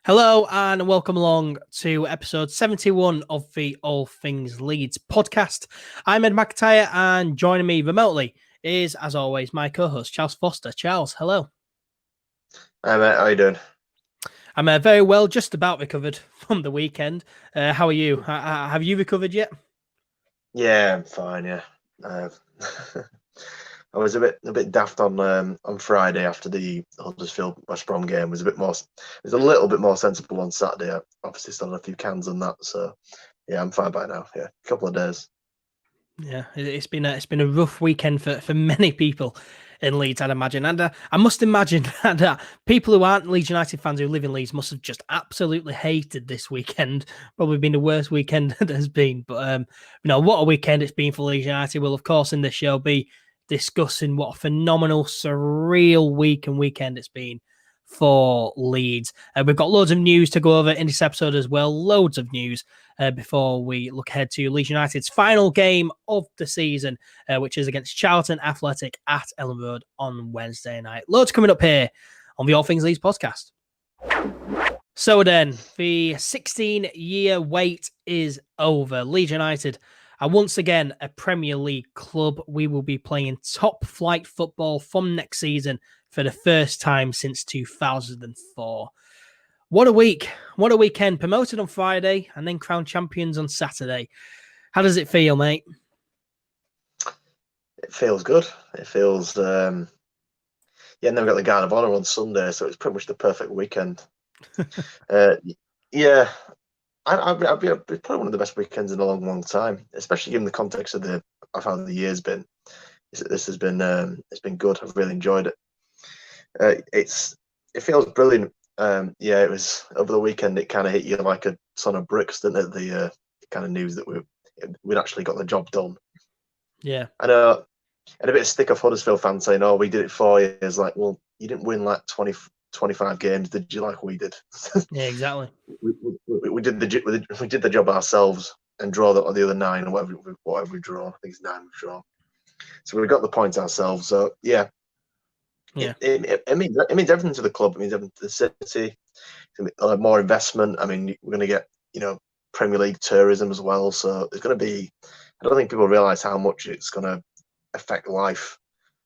Hello and welcome along to episode 71 of the All Things Leeds podcast. I'm NkGhTg and joining me remotely is, as always, my co-host Charles Foster. Charles, hello. Hi mate, how you doing? I'm very well, just about recovered from the weekend. How are you? Have you recovered yet? Yeah, I'm fine. Yeah, uh, I was a bit daft on Friday after the Huddersfield West Brom game. It was a little bit more sensible on Saturday. I obviously still had a few cans on that, so yeah, I'm fine by now. Yeah, a couple of days. Yeah, it's been a rough weekend for many people in Leeds, I'd imagine, and I must imagine that people who aren't Leeds United fans who live in Leeds must have just absolutely hated this weekend. Probably been the worst weekend that has been. But what a weekend it's been for Leeds United. We'll of course in this show be discussing what a phenomenal, surreal week and weekend it's been for Leeds. We've got loads of news to go over in this episode as well. Loads of news before we look ahead to Leeds United's final game of the season, which is against Charlton Athletic at Elland Road on Wednesday night. Loads coming up here on the All Things Leeds podcast. So then, the 16-year wait is over. Leeds United are once again a Premier League club. We will be playing top flight football from next season for the first time since 2004. What a week. What a weekend. Promoted on Friday and then crowned champions on Saturday. How does it feel, mate? It feels good. It feels and then we got the Guard of Honour on Sunday, so it's pretty much the perfect weekend. Yeah, I'd be probably one of the best weekends in a long, long time, especially given the context of how the year's been. This has been it's been good. I've really enjoyed it. It feels brilliant. It was over the weekend. It kind of hit you like a ton of bricks, didn't it? The kind of news that we'd actually got the job done. Yeah, and a bit of stick off Huddersfield fans saying, "Oh, we did it 4 years." Like, well, you didn't win like 20, 25 games, did you? Like we did. yeah, exactly. we did the job ourselves and draw the other 9 or whatever we draw. I think it's 9 we draw. So we got the points ourselves. So yeah. Yeah. It means everything to the club. It means everything to the city. More investment. I mean, we're going to get Premier League tourism as well. So it's going to be. I don't think people realise how much it's going to affect life.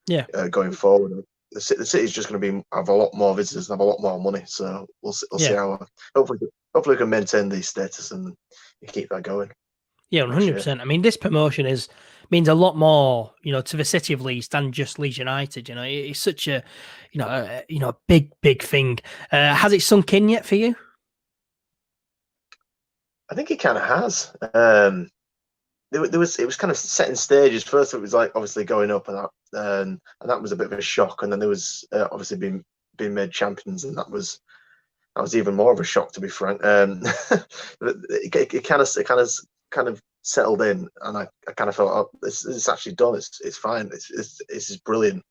Yeah. Going forward, the city's just going to have a lot more visitors and have a lot more money. So we'll see how. Hopefully we can maintain the status and keep that going. Yeah, 100%. I mean, this promotion means a lot more, to the city of Leeds than just Leeds United. It's such a, a big thing. Has it sunk in yet for you? I think it kind of has. It was kind of set in stages. First, it was like obviously going up, and that was a bit of a shock. And then there was obviously being made champions, and that was even more of a shock, to be frank. It kind of settled in, and I kind of felt, oh, this is actually done. It's fine. It's brilliant.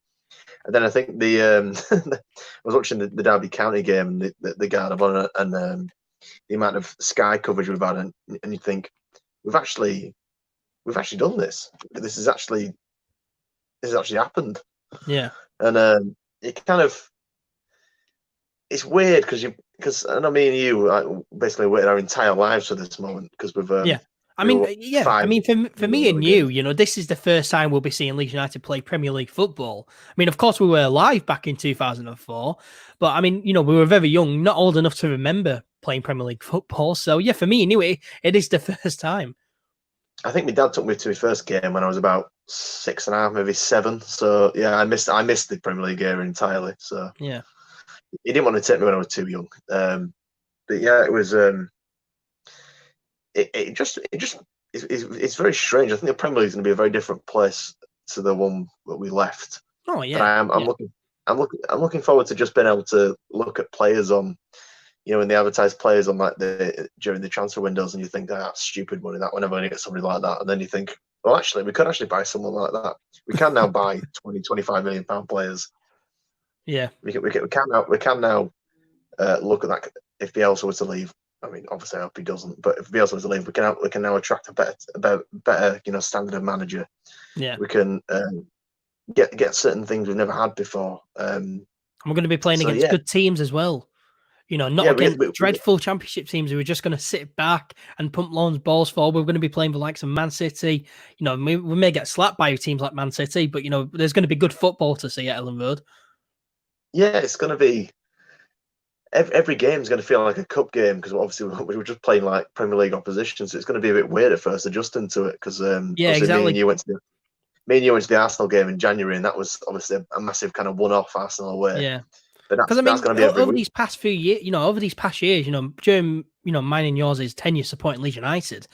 And then I think I was watching the Derby County game and the Guard of Honour and the amount of Sky coverage we've had, and you think we've actually done this. This has actually happened. Yeah. And it kind of, it's weird because I know me and you basically waited our entire lives for this moment because we've I mean, for me and you, this is the first time we'll be seeing Leeds United play Premier League football. I mean, of course, we were alive back in 2004, but I mean, we were very young, not old enough to remember playing Premier League football. So yeah, for me and you, it is the first time. I think my dad took me to his first game when I was about 6.5, maybe 7. So yeah, I missed the Premier League era entirely. So yeah, he didn't want to take me when I was too young. But yeah, it was. It's very strange. I think the Premier League is going to be a very different place to the one that we left. Oh yeah. I'm looking forward to just being able to look at players on, when they advertise players on during the transfer windows, and you think, that's stupid money. That we're never going to get somebody like that, and then you think, well, actually, we could actually buy someone like that. We can now buy 20, 25 million pound players. Yeah, we can now look at that if Bielsa were to leave. I mean, obviously, I hope he doesn't. But if Bielsa was to leave, we can now attract a better standard of manager. Yeah, we can get certain things we've never had before. and we're going to be playing against good teams as well. Not Yeah, against dreadful championship teams who are just going to sit back and pump loads balls forward. We're going to be playing the likes of Man City. We may get slapped by teams like Man City, but there's going to be good football to see at Elland Road. Yeah, it's going to be. Every game is going to feel like a cup game because obviously we were just playing like Premier League opposition, so it's going to be a bit weird at first adjusting to it because yeah, exactly. me and you went to the Arsenal game in January, and that was obviously a massive kind of one-off Arsenal away. Yeah, but that's going to be over these past few years, during mine and yours is tenure supporting Leeds United.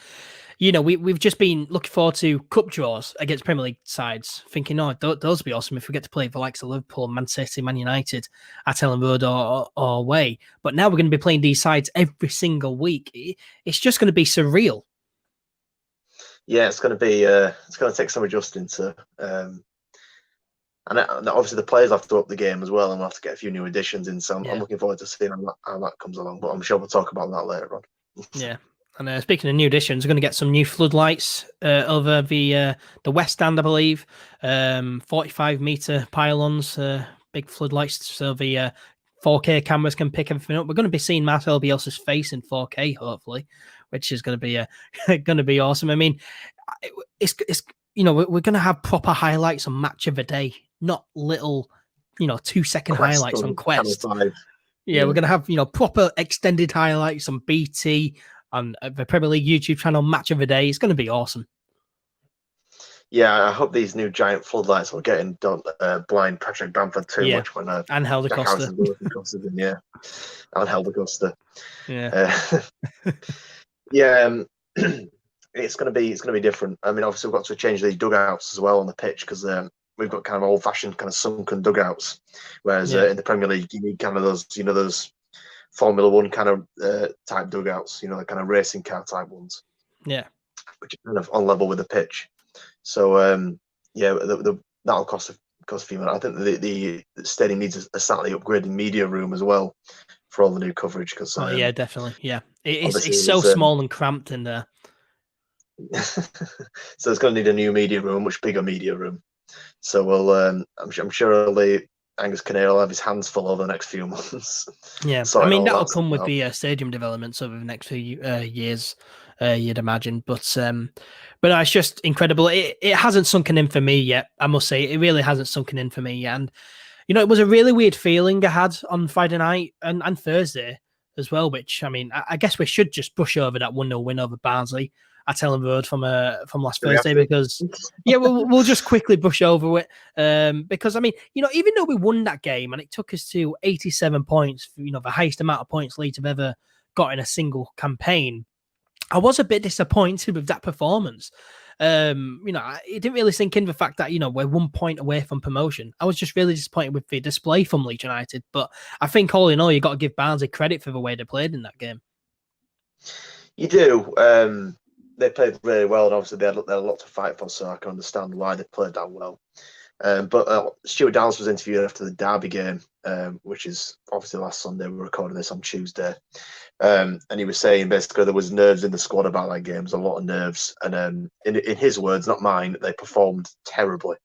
We've just been looking forward to cup draws against Premier League sides, thinking, those would be awesome if we get to play the likes of Liverpool, Man City, Man United at Elland Road or away. But now we're going to be playing these sides every single week. It's just going to be surreal. Yeah, it's going to take some adjusting to, and obviously the players have to up the game as well, and we'll have to get a few new additions in. So I'm looking forward to seeing how that comes along. But I'm sure we'll talk about that later on. Yeah. And speaking of new additions, we're going to get some new floodlights over the West Stand, I believe. 45-meter pylons, big floodlights, so the 4K cameras can pick everything up. We're going to be seeing Marcelo Bielsa's face in 4K, hopefully, which is going to be going to be awesome. I mean, it's we're going to have proper highlights on Match of the Day, not little 2-second highlights on Quest. Yeah, we're going to have proper extended highlights on BT. On the Premier League YouTube channel, Match of the Day. It's going to be awesome. Yeah, I hope these new giant floodlights will get don't blind Patrick Bamford too much when and Helder Costa. Yeah, and Helder Costa. Yeah, yeah. It's going to be different. I mean, obviously we've got to change the dugouts as well on the pitch because we've got kind of old-fashioned kind of sunken dugouts, whereas in the Premier League you need kind of those Formula One kind of type dugouts, the kind of racing car type ones. Yeah, which are kind of on level with the pitch. So that'll cost a few minutes. I think the stadium needs a slightly upgraded media room as well for all the new coverage. Because definitely, yeah, it's so small and cramped in there. So it's going to need a new media room, much bigger media room. So I'm sure Angus Kinnear will have his hands full over the next few months. Yeah, I mean that'll come with the stadium developments over the next few years, you'd imagine. But no, it's just incredible. It hasn't sunken in for me yet. I must say, it really hasn't sunken in for me yet. And it was a really weird feeling I had on Friday night and Thursday as well. Which I mean, I guess we should just brush over that 1-0 win over Barnsley at Elland Road from last Thursday because we'll just quickly brush over it because I mean even though we won that game and it took us to 87 points, the highest amount of points Leeds have ever got in a single campaign, I was a bit disappointed with that performance. It didn't really sink in the fact that we're 1 point away from promotion. I was just really disappointed with the display from Leeds United, but I think all in all you got to give Barnsley credit for the way they played in that game. You do. They played really well, and obviously they had a lot to fight for, so I can understand why they played that well. But Stuart Dallas was interviewed after the Derby game, which is obviously last Sunday. We're recording this on Tuesday. And he was saying basically there was nerves in the squad about that game. There's a lot of nerves. And in his words, not mine, they performed terribly.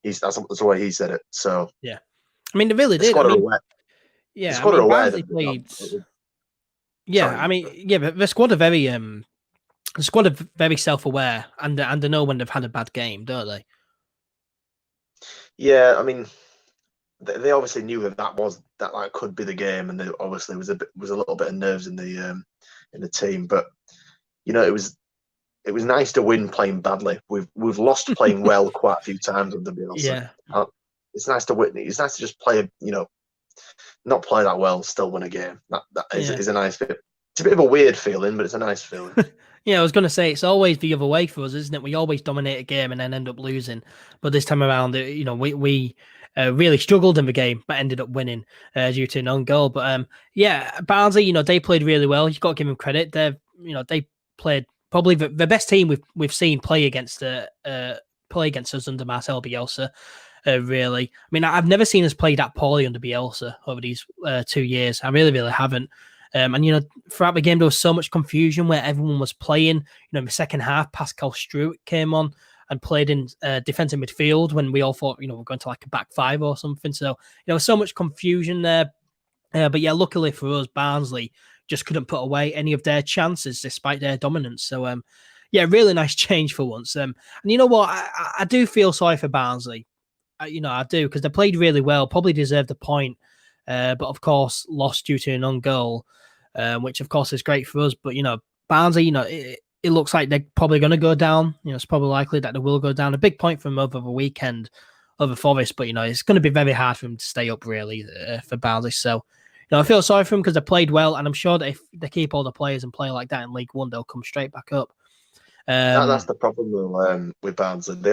That's the way he said it. So yeah. I mean, they really did. Yeah, the Barnsley played. Yeah, sorry. I mean, yeah, but the squad are very self-aware, and they know when they've had a bad game, don't they? Yeah, I mean, they obviously knew that could be the game, and there obviously was a little bit of nerves in the team. But it was nice to win playing badly. We've lost playing well quite a few times under Bielsa. Yeah, it's nice to win. It's nice to just play not play that well, still win a game. That is a nice bit. It's a bit of a weird feeling, but it's a nice feeling. Yeah, I was going to say, it's always the other way for us, isn't it? We always dominate a game and then end up losing. But this time around, we really struggled in the game, but ended up winning due to an own goal. But Barnsley, they played really well. You've got to give them credit. They played probably the best team we've seen play against us under Marcelo Bielsa. Really, I mean, I've never seen us play that poorly under Bielsa over these 2 years. I really, really haven't. And throughout the game, there was so much confusion where everyone was playing. In the second half, Pascal Struijk came on and played in defensive midfield when we all thought, we're going to like a back five or something. So, so much confusion there. But yeah, luckily for us, Barnsley just couldn't put away any of their chances despite their dominance. So yeah, really nice change for once. And you know what, I do feel sorry for Barnsley. I do, because they played really well, probably deserved a point, but of course lost due to an own goal, which of course is great for us. But Barnsley, it looks like they're probably going to go down. It's probably likely that they will go down. A big point from over the weekend over Forest, but it's going to be very hard for them to stay up really for Barnsley. So I feel sorry for them because they played well, and I'm sure that if they keep all the players and play like that in League One, they'll come straight back up. That's the problem though, with Barnsley. They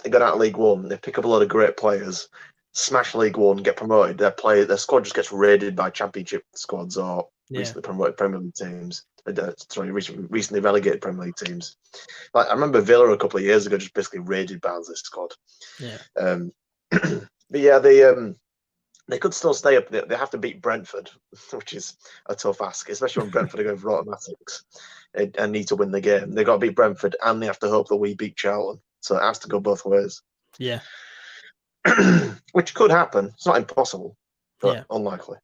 got out of League One, they pick up a lot of great players, smash League One, get promoted. Their squad just gets raided by Championship squads or recently promoted Premier League teams. Recently relegated Premier League teams. Like I remember Villa a couple of years ago just basically raided Barnsley's squad. Yeah. But yeah, they could still stay up. They have to beat Brentford, which is a tough ask, especially when Brentford are going for automatics and need to win the game. They've got to beat Brentford, and they have to hope that we beat Charlton. So it has to go both ways. Yeah. Which could happen. It's not impossible, but unlikely.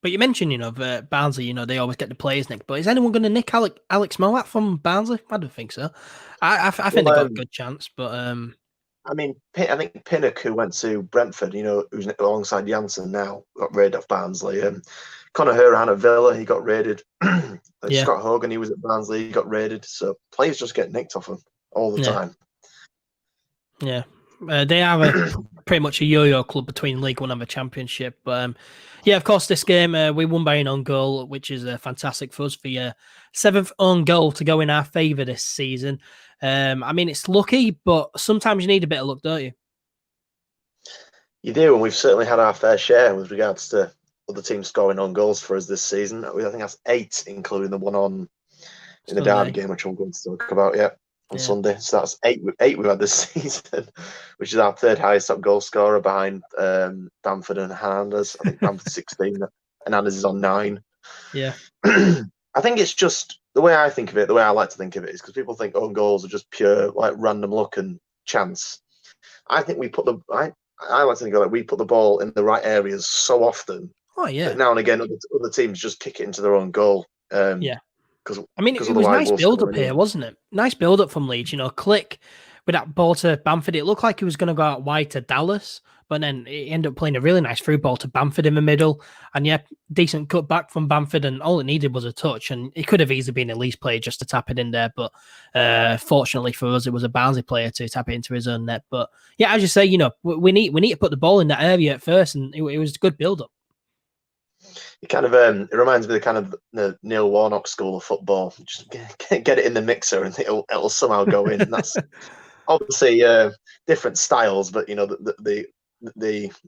But you mentioned, Barnsley, they always get the players nicked. But is anyone going to nick Alex Mowatt from Barnsley? I don't think so. I think they got a good chance, but I think Pinnock, who went to Brentford, who's alongside Janssen now, got raided off Barnsley. Conor Hourihane at Villa, he got raided. Scott Hogan, he was at Barnsley, he got raided. So players just get nicked off him all the time. Yeah. They are pretty much a yo-yo club between League One and the Championship. But of course, this game we won by an own goal, which is fantastic for us. The seventh own goal to go in our favour this season. It's lucky, but sometimes you need a bit of luck, don't you? You do, and we've certainly had our fair share with regards to other teams scoring on goals for us this season. I think that's 8, including the one in the Derby game, which I'm going to talk about on Sunday. So that's 8 we've had this season, which is our third highest top goal scorer behind Bamford and Hernandez. I think Bamford's 16, Hernandez is on 9. Yeah. I think it's just the way I think of it, the way I like to think of it is because people think own goals are just pure like random luck and chance. I think I like to think we put the ball in the right areas so often. Oh yeah. That now and again, other teams just kick it into their own goal. Because it was nice build up here, wasn't it? Nice build up from Leeds. Click with that ball to Bamford. It looked like he was going to go out wide to Dallas, but then he ended up playing a really nice through ball to Bamford in the middle. And decent cut back from Bamford, and all it needed was a touch. And it could have easily been a Leeds player just to tap it in there, but fortunately for us, it was a Barnsley player to tap it into his own net. But yeah, as you say, we need to put the ball in that area at first, and it was a good build up. It kind of it reminds me of the Neil Warnock school of football. Just get it in the mixer and it'll somehow go in. That's obviously different styles, but the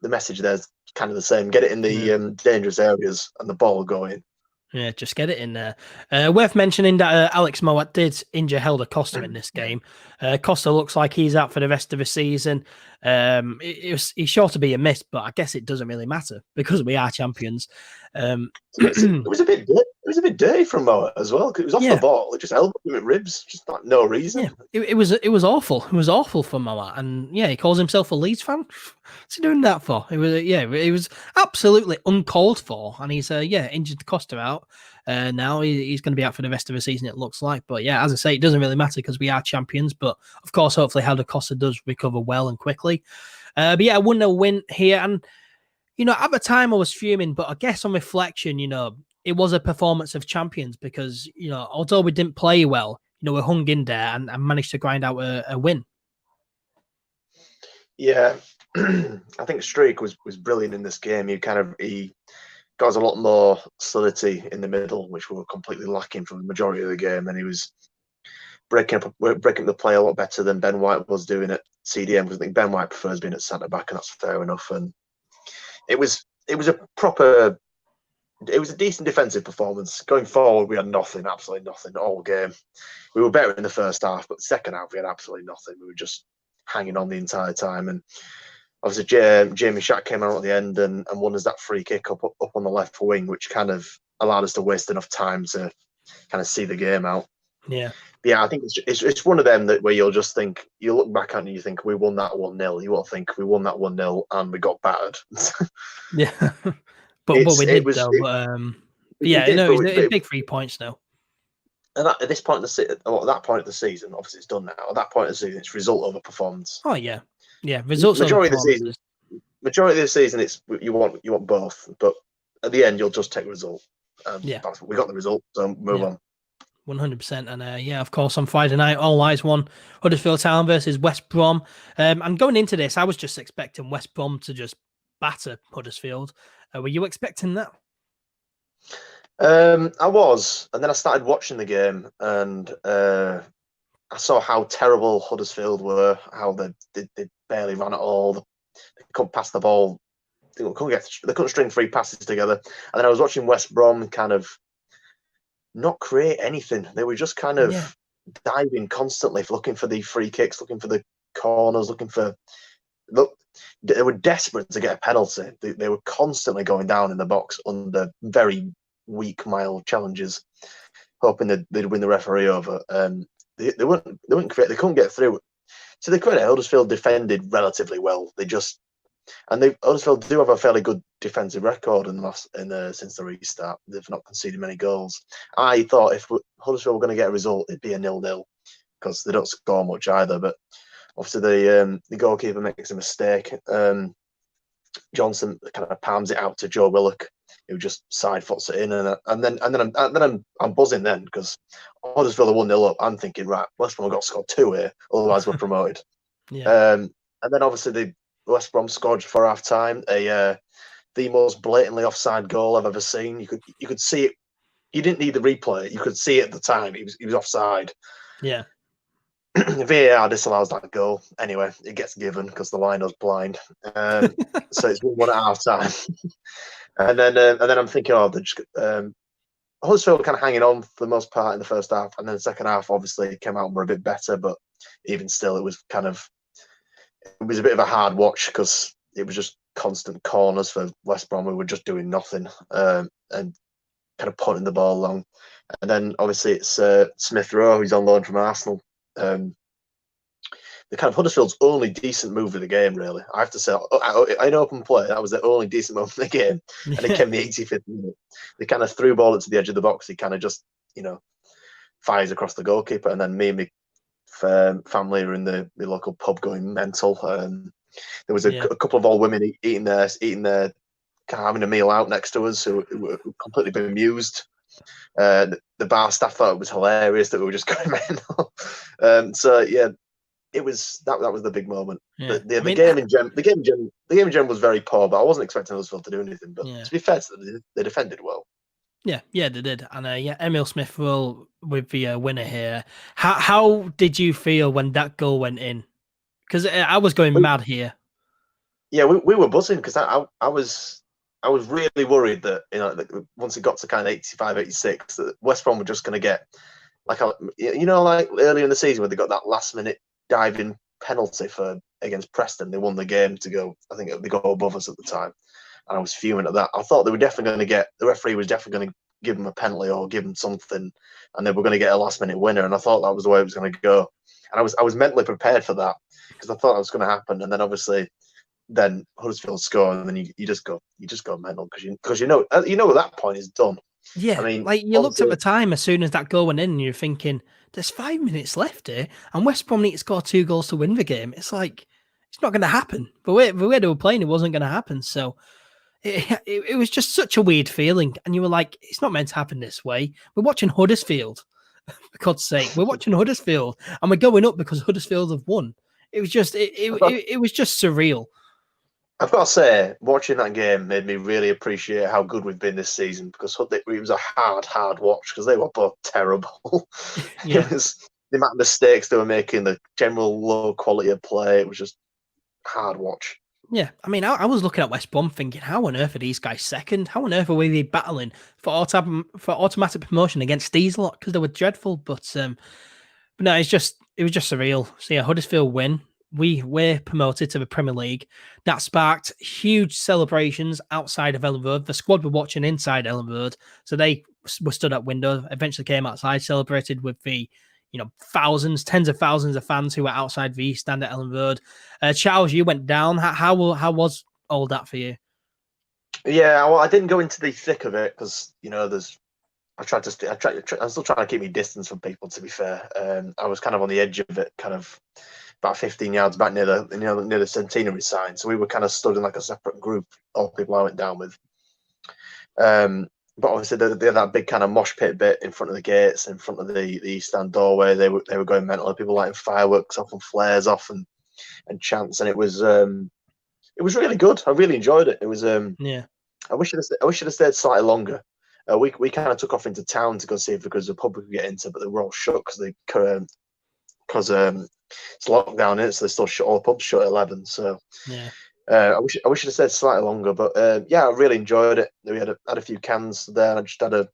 message there's kind of the same. Get it in the dangerous areas and the ball will go in. Yeah, just get it in there. Worth mentioning that Alex Mowatt did injure Helder Costa in this game. Costa looks like he's out for the rest of the season. He's sure to be a miss, but I guess it doesn't really matter because we are champions. It was a bit dirty from Mowatt as well. It was off the ball. It just elbowed him at ribs, just like no reason. Yeah, it was awful. It was awful for Mowatt, and he calls himself a Leeds fan. What's he doing that for? It was absolutely uncalled for, and he's injured Costa out. Now he's going to be out for the rest of the season, it looks like. But as I say, it doesn't really matter because we are champions. But of course, hopefully, Helder Costa does recover well and quickly. But 1-0 win here, and at the time I was fuming, but I guess on reflection, it was a performance of champions because although we didn't play well, we hung in there and managed to grind out a win. Yeah, I think Streak was brilliant in this game. He got us a lot more solidity in the middle, which we were completely lacking for the majority of the game, and he was breaking up the play a lot better than Ben White was doing at CDM, because I think Ben White prefers being at centre back, and that's fair enough. And it was a decent defensive performance. Going forward, we had absolutely nothing all game. We were better in the first half, but the second half we had absolutely nothing. We were just hanging on the entire time, and obviously Jamie Shack came out at the end and won us that free kick up on the left wing, which kind of allowed us to waste enough time to kind of see the game out. Yeah. But yeah, I think it's one of them where you'll just think, you look back at it and you think we won that 1-0. You won't think we won that 1-0 and we got battered. Yeah. but we it did was though. it, But we yeah, did, no, but, it's big 3 points though. and at this point of that point of the season, obviously it's done now. At that point of the season, it's result over performance. Oh yeah, results over Majority of the season, performances. it's you want both, but at the end you'll just take a result. Yeah, That's what we got the result. So move on. 100%. And yeah, of course, on Friday night, all eyes one Huddersfield Town versus West Brom. And going into this, I was just expecting West Brom to just batter Huddersfield. Were you expecting that? I was, and then I started watching the game, and I saw how terrible Huddersfield were. How they barely ran at all. They couldn't pass the ball. They couldn't string 3 passes together. And then I was watching West Brom kind of not create anything. They were just kind of diving constantly, looking for the free kicks, looking for the corners, they were desperate to get a penalty. They were constantly going down in the box under very weak, mild challenges, hoping that they'd win the referee over. They couldn't get through. To the credit, Huddersfield defended relatively well. Huddersfield do have a fairly good defensive record since the restart. They've not conceded many goals. I thought if Huddersfield were going to get a result, it'd be a 0-0 because they don't score much either. But obviously the goalkeeper makes a mistake. Johnson kind of palms it out to Joe Willock, who just side foots it in, and then I'm buzzing then because Huddersfield are 1-0 up. I'm thinking, right, West Brom have got to score 2 here, otherwise we're promoted. And then obviously the West Brom scored for half time. The most blatantly offside goal I've ever seen. You could see it. You didn't need the replay. You could see it at the time. He was offside. Yeah. VAR disallows that goal. Anyway, it gets given because the liner's blind. So it's 1-1 at half time. and then I'm thinking, Huddersfield were kind of hanging on for the most part in the first half, and then the second half obviously came out and were a bit better, but even still, it was a bit of a hard watch because it was just constant corners for West Brom. We were just doing nothing and kind of punting the ball along. And then obviously it's Smith Rowe, who's on loan from Arsenal. The kind of Huddersfield's only decent move of the game, really. I have to say, in open play, that was the only decent move of the game. And it came the 85th minute. They kind of threw ball into the edge of the box. He kind of just, fires across the goalkeeper. And then me and my family were in the local pub going mental. There was a couple of old women eating their having a meal out next to us who were completely bemused. The bar staff thought it was hilarious that we were just going mental. So yeah, it was that was the big moment. Yeah. The game in general was very poor, but I wasn't expecting Huddersfield to do anything. But to be fair to them, they defended well. Yeah, they did. And Emil Smith Rowe with the winner here. How did you feel when that goal went in? Because I was going mad here. Yeah, we were buzzing because I was really worried that once it got to kind of 85, 86, that West Brom were just going to get like earlier in the season where they got that last minute diving penalty against Preston. They won the game to go. I think they got above us at the time, and I was fuming at that. I thought they were definitely going to get the referee was definitely going to give them a penalty or give them something, and they were going to get a last minute winner. And I thought that was the way it was going to go. And I was mentally prepared for that because I thought that was going to happen. And then obviously. Then Huddersfield score, and then you just go mental because you know at that point is done. Yeah, I mean, like you looked at the time as soon as that goal went in, and you're thinking, "There's 5 minutes left here, and West Brom need to score 2 goals to win the game." It's like it's not going to happen. But the way they were playing, it wasn't going to happen. So it was just such a weird feeling, and you were like, "It's not meant to happen this way." We're watching Huddersfield, for God's sake. We're watching Huddersfield, and we're going up because Huddersfield have won. It was just it was just surreal. I've got to say, watching that game made me really appreciate how good we've been this season because it was a hard watch because they were both terrible. Yeah. It was the amount of mistakes they were making, the general low quality of play. It was just hard watch. Yeah, I mean, I was looking at West Brom thinking, how on earth are these guys second? How on earth are we battling for automatic promotion against these lot? Because they were dreadful. But no, it was just surreal. So yeah, Huddersfield win. We're promoted to the Premier League. That sparked huge celebrations outside of Elland Road. The squad were watching inside Elland Road, so they were stood at window. Eventually came outside, celebrated with the tens of thousands of fans who were outside the stand at Elland Road. Charles, you went down. How was all that for you? Yeah, well, I didn't go into the thick of it because there's. I tried to. I'm still trying to keep my distance from people. To be fair, I was kind of on the edge of it, kind of about 15 yards back near the near the centenary sign. So we were kind of stood in like a separate group. All the people I went down with. But obviously they had that big kind of mosh pit bit in front of the gates, in front of the east stand doorway. They were going mental. People lighting fireworks off and flares off and chants, and it was really good. I really enjoyed it. It was Yeah. I wish it had stayed slightly longer. We kind of took off into town to go see if because the pub we could get into, but they were all shut because it's lockdown in it, so they still shut all the pubs shut at 11. So Yeah. I wish it had stayed slightly longer, but yeah, I really enjoyed it. We had a few cans there. And I just had a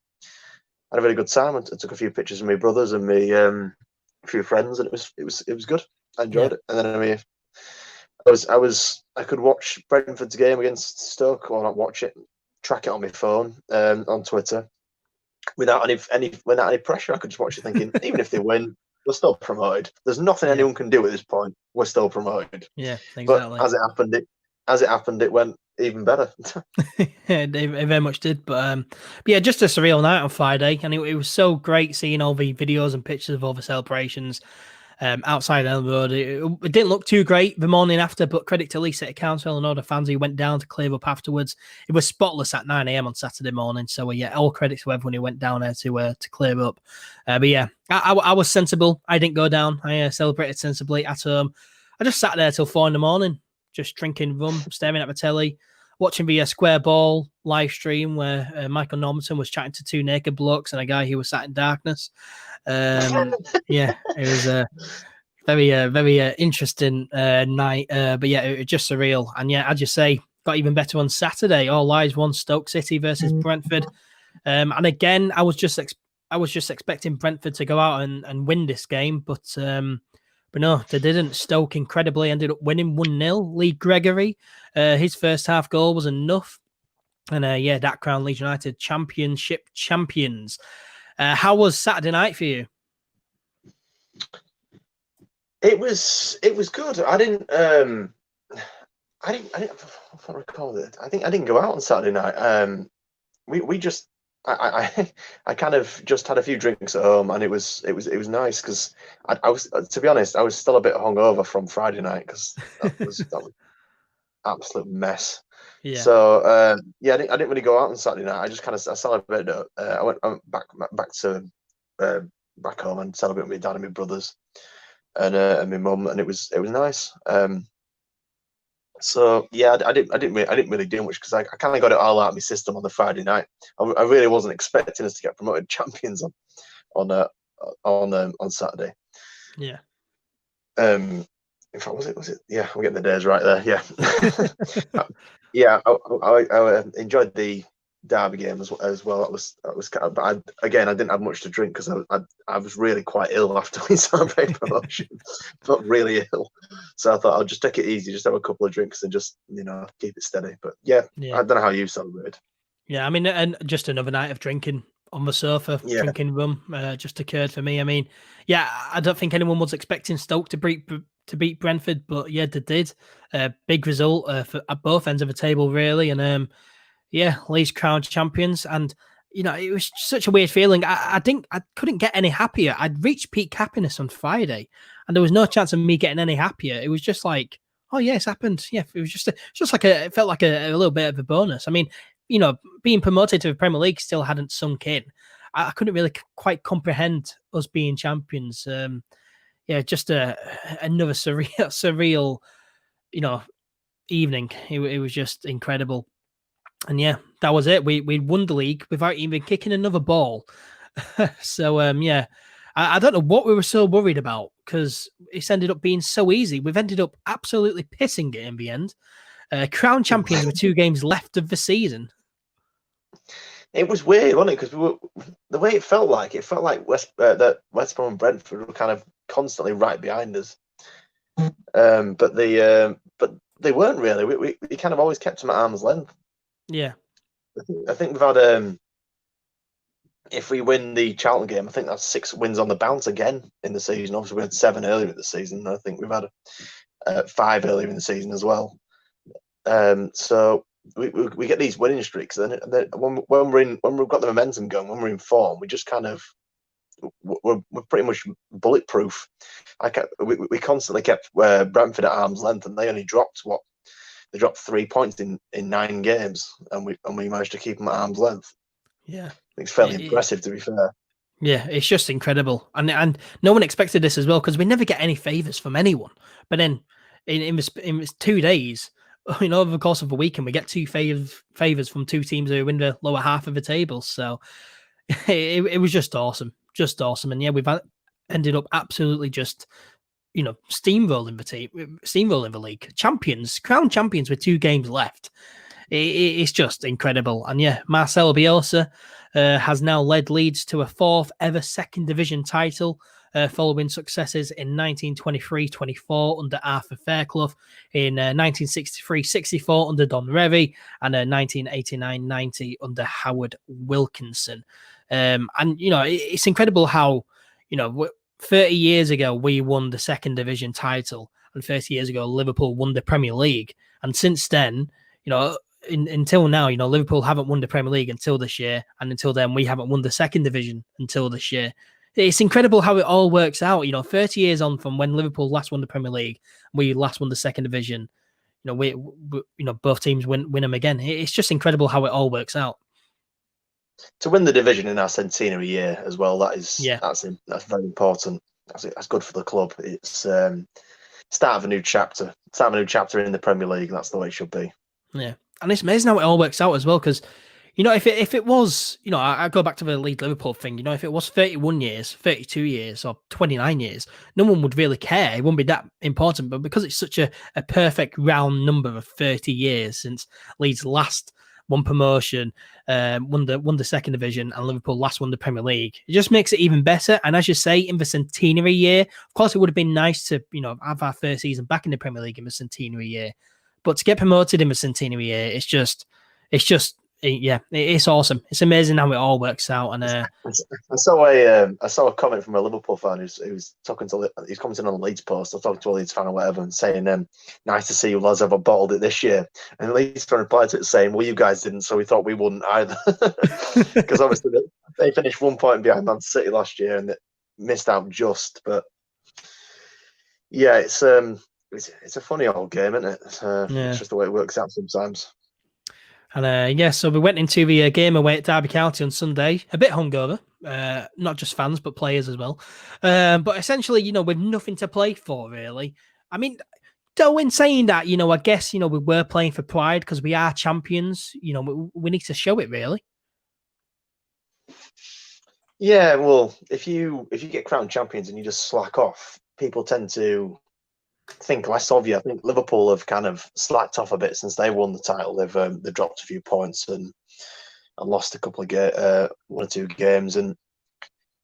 really good time. I took a few pictures of my brothers and me a few friends, and it was good. I enjoyed it. And then I could watch Brentford's game against Stoke, or not watch it, track it on my phone, on Twitter, without any pressure. I could just watch it, thinking even if they win, we're still promoted. There's nothing anyone can do at this point. We're still promoted. Yeah, exactly. But as it happened, it went even better. Yeah, they very much did. But yeah, just a surreal night on Friday, and it was so great seeing all the videos and pictures of all the celebrations outside Elland Road. It didn't look too great the morning after, but credit to Leeds City Council and all the fans who went down to clear up afterwards. It was spotless at 9 a.m. on Saturday morning. So yeah, all credit to everyone who went down there to clear up. But yeah, I was sensible. I didn't go down. I celebrated sensibly at home. I just sat there till 4 a.m, just drinking rum, staring at the telly, watching the Square Ball live stream where Michael Normanton was chatting to two naked blokes and a guy who was sat in darkness. Yeah, it was a very interesting night. But yeah, it was just surreal. And yeah, as you say, got even better on Saturday. All Lies won Stoke City versus Brentford. And again, I was just expecting Brentford to go out and win this game, but no, they didn't. Stoke incredibly ended up winning 1-0. Lee Gregory, his first half goal was enough. And yeah, that crowned Leeds United championship champions. How was Saturday night for you? It was good. I didn't if I recall it. I think I didn't go out on Saturday night. We just I kind of just had a few drinks at home, and it was nice because I was, to be honest, I was still a bit hungover from Friday night because that was absolute mess. Yeah. So yeah, I didn't really go out on Saturday night. I just kind of celebrated. I went back to back home and celebrated with my dad and my brothers and my mum, and it was nice. So yeah, I didn't really do much because I kind of got it all out of my system on the Friday night. I really wasn't expecting us to get promoted champions on Saturday. Yeah. In fact, was it? Yeah, I'm getting the days right there. Yeah, yeah. I enjoyed the derby game as well. That was kind of, but I didn't have much to drink because I was really quite ill after we celebrated promotion. Felt really ill, so I thought I'll just take it easy, just have a couple of drinks and just keep it steady. But yeah, I don't know how you celebrated. Yeah, I mean, and just another night of drinking on the sofa, drinking rum, just occurred for me. I mean, yeah, I don't think anyone was expecting Stoke to beat Brentford, but yeah, they did. Big result at both ends of the table, really, and yeah, Leeds crowned champions, and it was such a weird feeling. I think I couldn't get any happier. I'd reached peak happiness on Friday, and there was no chance of me getting any happier. It was just like, oh yeah, it's happened. Yeah, it was just like it felt like a little bit of a bonus. I mean, being promoted to the Premier League still hadn't sunk in. I couldn't really quite comprehend us being champions. Yeah, just another surreal, evening. It was just incredible. And yeah, that was it. We won the league without even kicking another ball. So yeah, I don't know what we were so worried about because it's ended up being so easy. We've ended up absolutely pissing it in the end. Crown champions with 2 games left of the season. It was weird, wasn't it? Because the way it felt like that West Brom and Brentford were kind of constantly right behind us. But they weren't really. We kind of always kept them at arm's length. Yeah, I think we've had if we win the Charlton game, I think that's 6 wins on the bounce again in the season. Obviously, we had 7 earlier in the season. I think we've had 5 earlier in the season as well. So we get these winning streaks, and then when we've got the momentum going, when we're in form, we just kind of we're pretty much bulletproof. We constantly kept Brentford at arm's length, and they only dropped 3 points in 9 games, and we managed to keep them at arm's length. Yeah, It's fairly impressive, to be fair. Yeah, it's just incredible, and no one expected this as well, because we never get any favors from anyone. But then in 2 days, over the course of a weekend, we get 2 favors from 2 teams who are in the lower half of the table. So it was just awesome, and yeah, we've ended up absolutely just steamrolling the league, crown champions with 2 games left. It's just incredible. And yeah, Marcelo Bielsa has now led Leeds to a 4th ever second division title, following successes in 1923-24 under Arthur Fairclough, in 1963-64 under Don Revie, and 1989-90 under Howard Wilkinson. And it's incredible how 30 years ago we won the second division title, and 30 years ago Liverpool won the Premier League, and since then, until now, Liverpool haven't won the Premier League until this year, and until then, we haven't won the second division until this year. It's incredible how it all works out. 30 years on from when Liverpool last won the Premier League, we last won the second division. We both teams win them again. It's just incredible how it all works out. To win the division in our centenary year as well, that's very important. That's good for the club. It's start of a new chapter. Start of a new chapter in the Premier League. That's the way it should be. Yeah. And it's amazing how it all works out as well, because, if it was, I go back to the Leeds Liverpool thing, if it was 31 years, 32 years, or 29 years, no one would really care. It wouldn't be that important. But because it's such a perfect round number of 30 years since Leeds last won promotion, won the second division, and Liverpool last won the Premier League, it just makes it even better. And as you say, in the centenary year, of course, it would have been nice to, have our first season back in the Premier League in the centenary year. But to get promoted in the centenary year, it's awesome. It's amazing how it all works out. And I saw a comment from a Liverpool fan who's he's commenting on the Leeds post. I was talking to a Leeds fan or whatever, and saying, "Nice to see you lads have bottled it this year." And Leeds fan replied to it saying, "Well, you guys didn't, so we thought we wouldn't either." Because obviously they finished 1 point behind Man City last year and they missed out just. But yeah, it's a funny old game, isn't it? It's just the way it works out sometimes. And so we went into the game away at Derby County on Sunday, a bit hungover, not just fans, but players as well. But essentially, with nothing to play for, really. I mean, though in saying that, I guess, we were playing for pride because we are champions. We need to show it, really. Yeah, well, if you get crowned champions and you just slack off, people tend to think less of you. I think Liverpool have kind of slacked off a bit since they won the title. They've dropped a few points and lost a couple of 1 or 2 games, and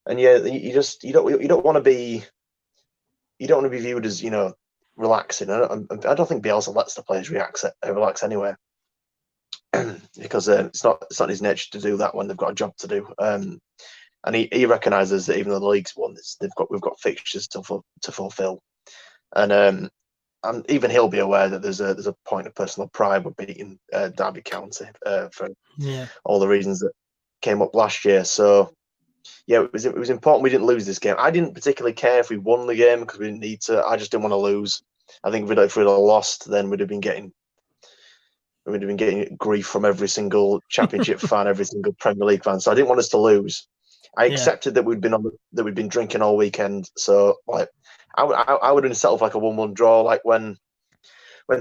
yeah, you don't want to be viewed as relaxing. I don't think Bielsa lets the players relax anyway, because it's not his nature to do that when they've got a job to do. And he recognises that even though the league's won, we've got fixtures to fulfil. And even he'll be aware that there's a point of personal pride with beating Derby County for all the reasons that came up last year. So yeah, it was important we didn't lose this game. I didn't particularly care if we won the game because we didn't need to. I just didn't want to lose. I think if we'd have lost, then we'd have been getting grief from every single Championship fan, every single Premier League fan. So I didn't want us to lose. I accepted that we'd been drinking all weekend. So like, I would have settled for like a 1-1 draw. Like when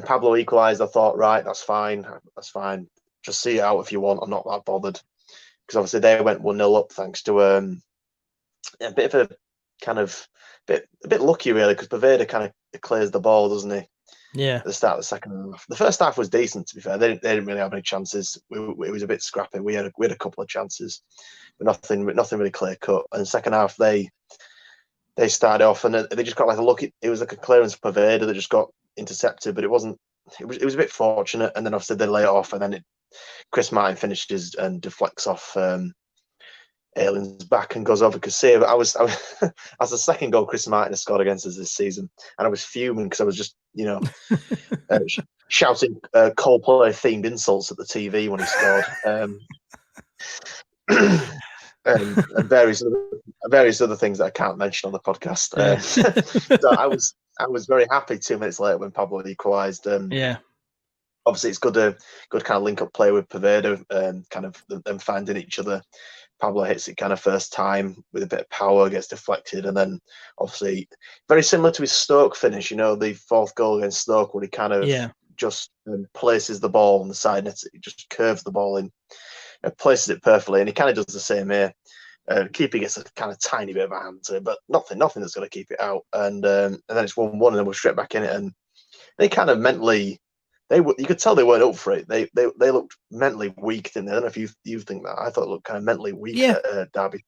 Pablo equalised, I thought, right, that's fine. Just see it out if you want. I'm not that bothered, because obviously they went 1-0 up thanks to a bit of a kind of a bit lucky really, because Paveda kind of clears the ball, doesn't he? Yeah. At the start of the second half. The first half was decent, to be fair. They didn't really have any chances. It was a bit scrappy. We had a couple of chances, but nothing really clear cut. And the second half, they started off and they just got like a look. It was like a clearance for Paveda that just got intercepted, but it wasn't. It was a bit fortunate. And then obviously they lay it off, and then Chris Martin finishes and deflects off Alien's back and goes over Casilla. I was that's the second goal Chris Martin has scored against us this season, and I was fuming because I was just shouting Coldplay themed insults at the TV when he scored, and various other things that I can't mention on the podcast. So I was very happy 2 minutes later when Pablo equalised. Obviously it's good kind of link up play with Paveda, kind of them finding each other. Pablo hits it kind of first time with a bit of power, gets deflected, and then obviously very similar to his Stoke finish. The fourth goal against Stoke, where he kind of just places the ball on the side net. He just curves the ball in, places it perfectly, and he kind of does the same here. Keeper gets a kind of tiny bit of a hand to it, but nothing that's going to keep it out. And then it's 1-1, and then we're straight back in it. And they kind of mentally. You could tell they weren't up for it. They looked mentally weak, didn't they? I don't know if you think that. I thought it looked kind of mentally weak at Derby.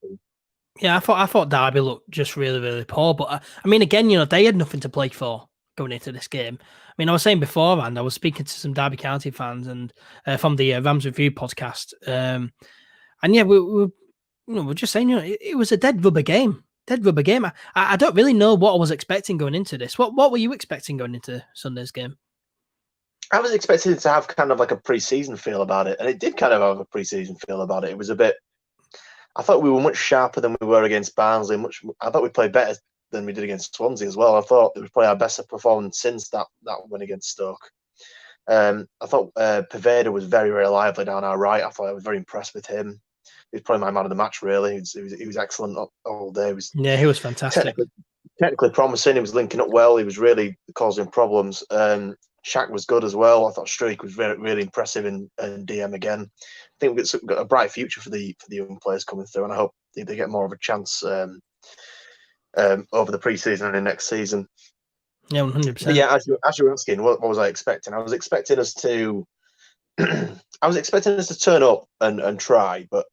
Yeah, I thought Derby looked just really, really poor. But I mean, again, they had nothing to play for going into this game. I mean, I was saying beforehand, I was speaking to some Derby County fans and from the Rams Review podcast, and yeah, we're just saying, it was a dead rubber game. I don't really know what I was expecting going into this. What were you expecting going into Sunday's game? I was expecting it to have kind of like a pre-season feel about it, and it did kind of have a pre-season feel about it. It was a bit. I thought we were much sharper than we were against Barnsley. I thought we played better than we did against Swansea as well. I thought it was probably our best performance since that win against Stoke. I thought Paveda was very, very lively down our right. I thought I was very impressed with him. He was probably my man of the match, really. He was excellent all day. He was fantastic. Technically promising. He was linking up well. He was really causing problems. Shaq was good as well. I thought Streak was very, really impressive in DM again. I think we've got a bright future for the young players coming through, and I hope they get more of a chance over the pre-season and the next season. Yeah, 100%. But yeah, as you were asking, what was I expecting? I was expecting us to turn up and try, but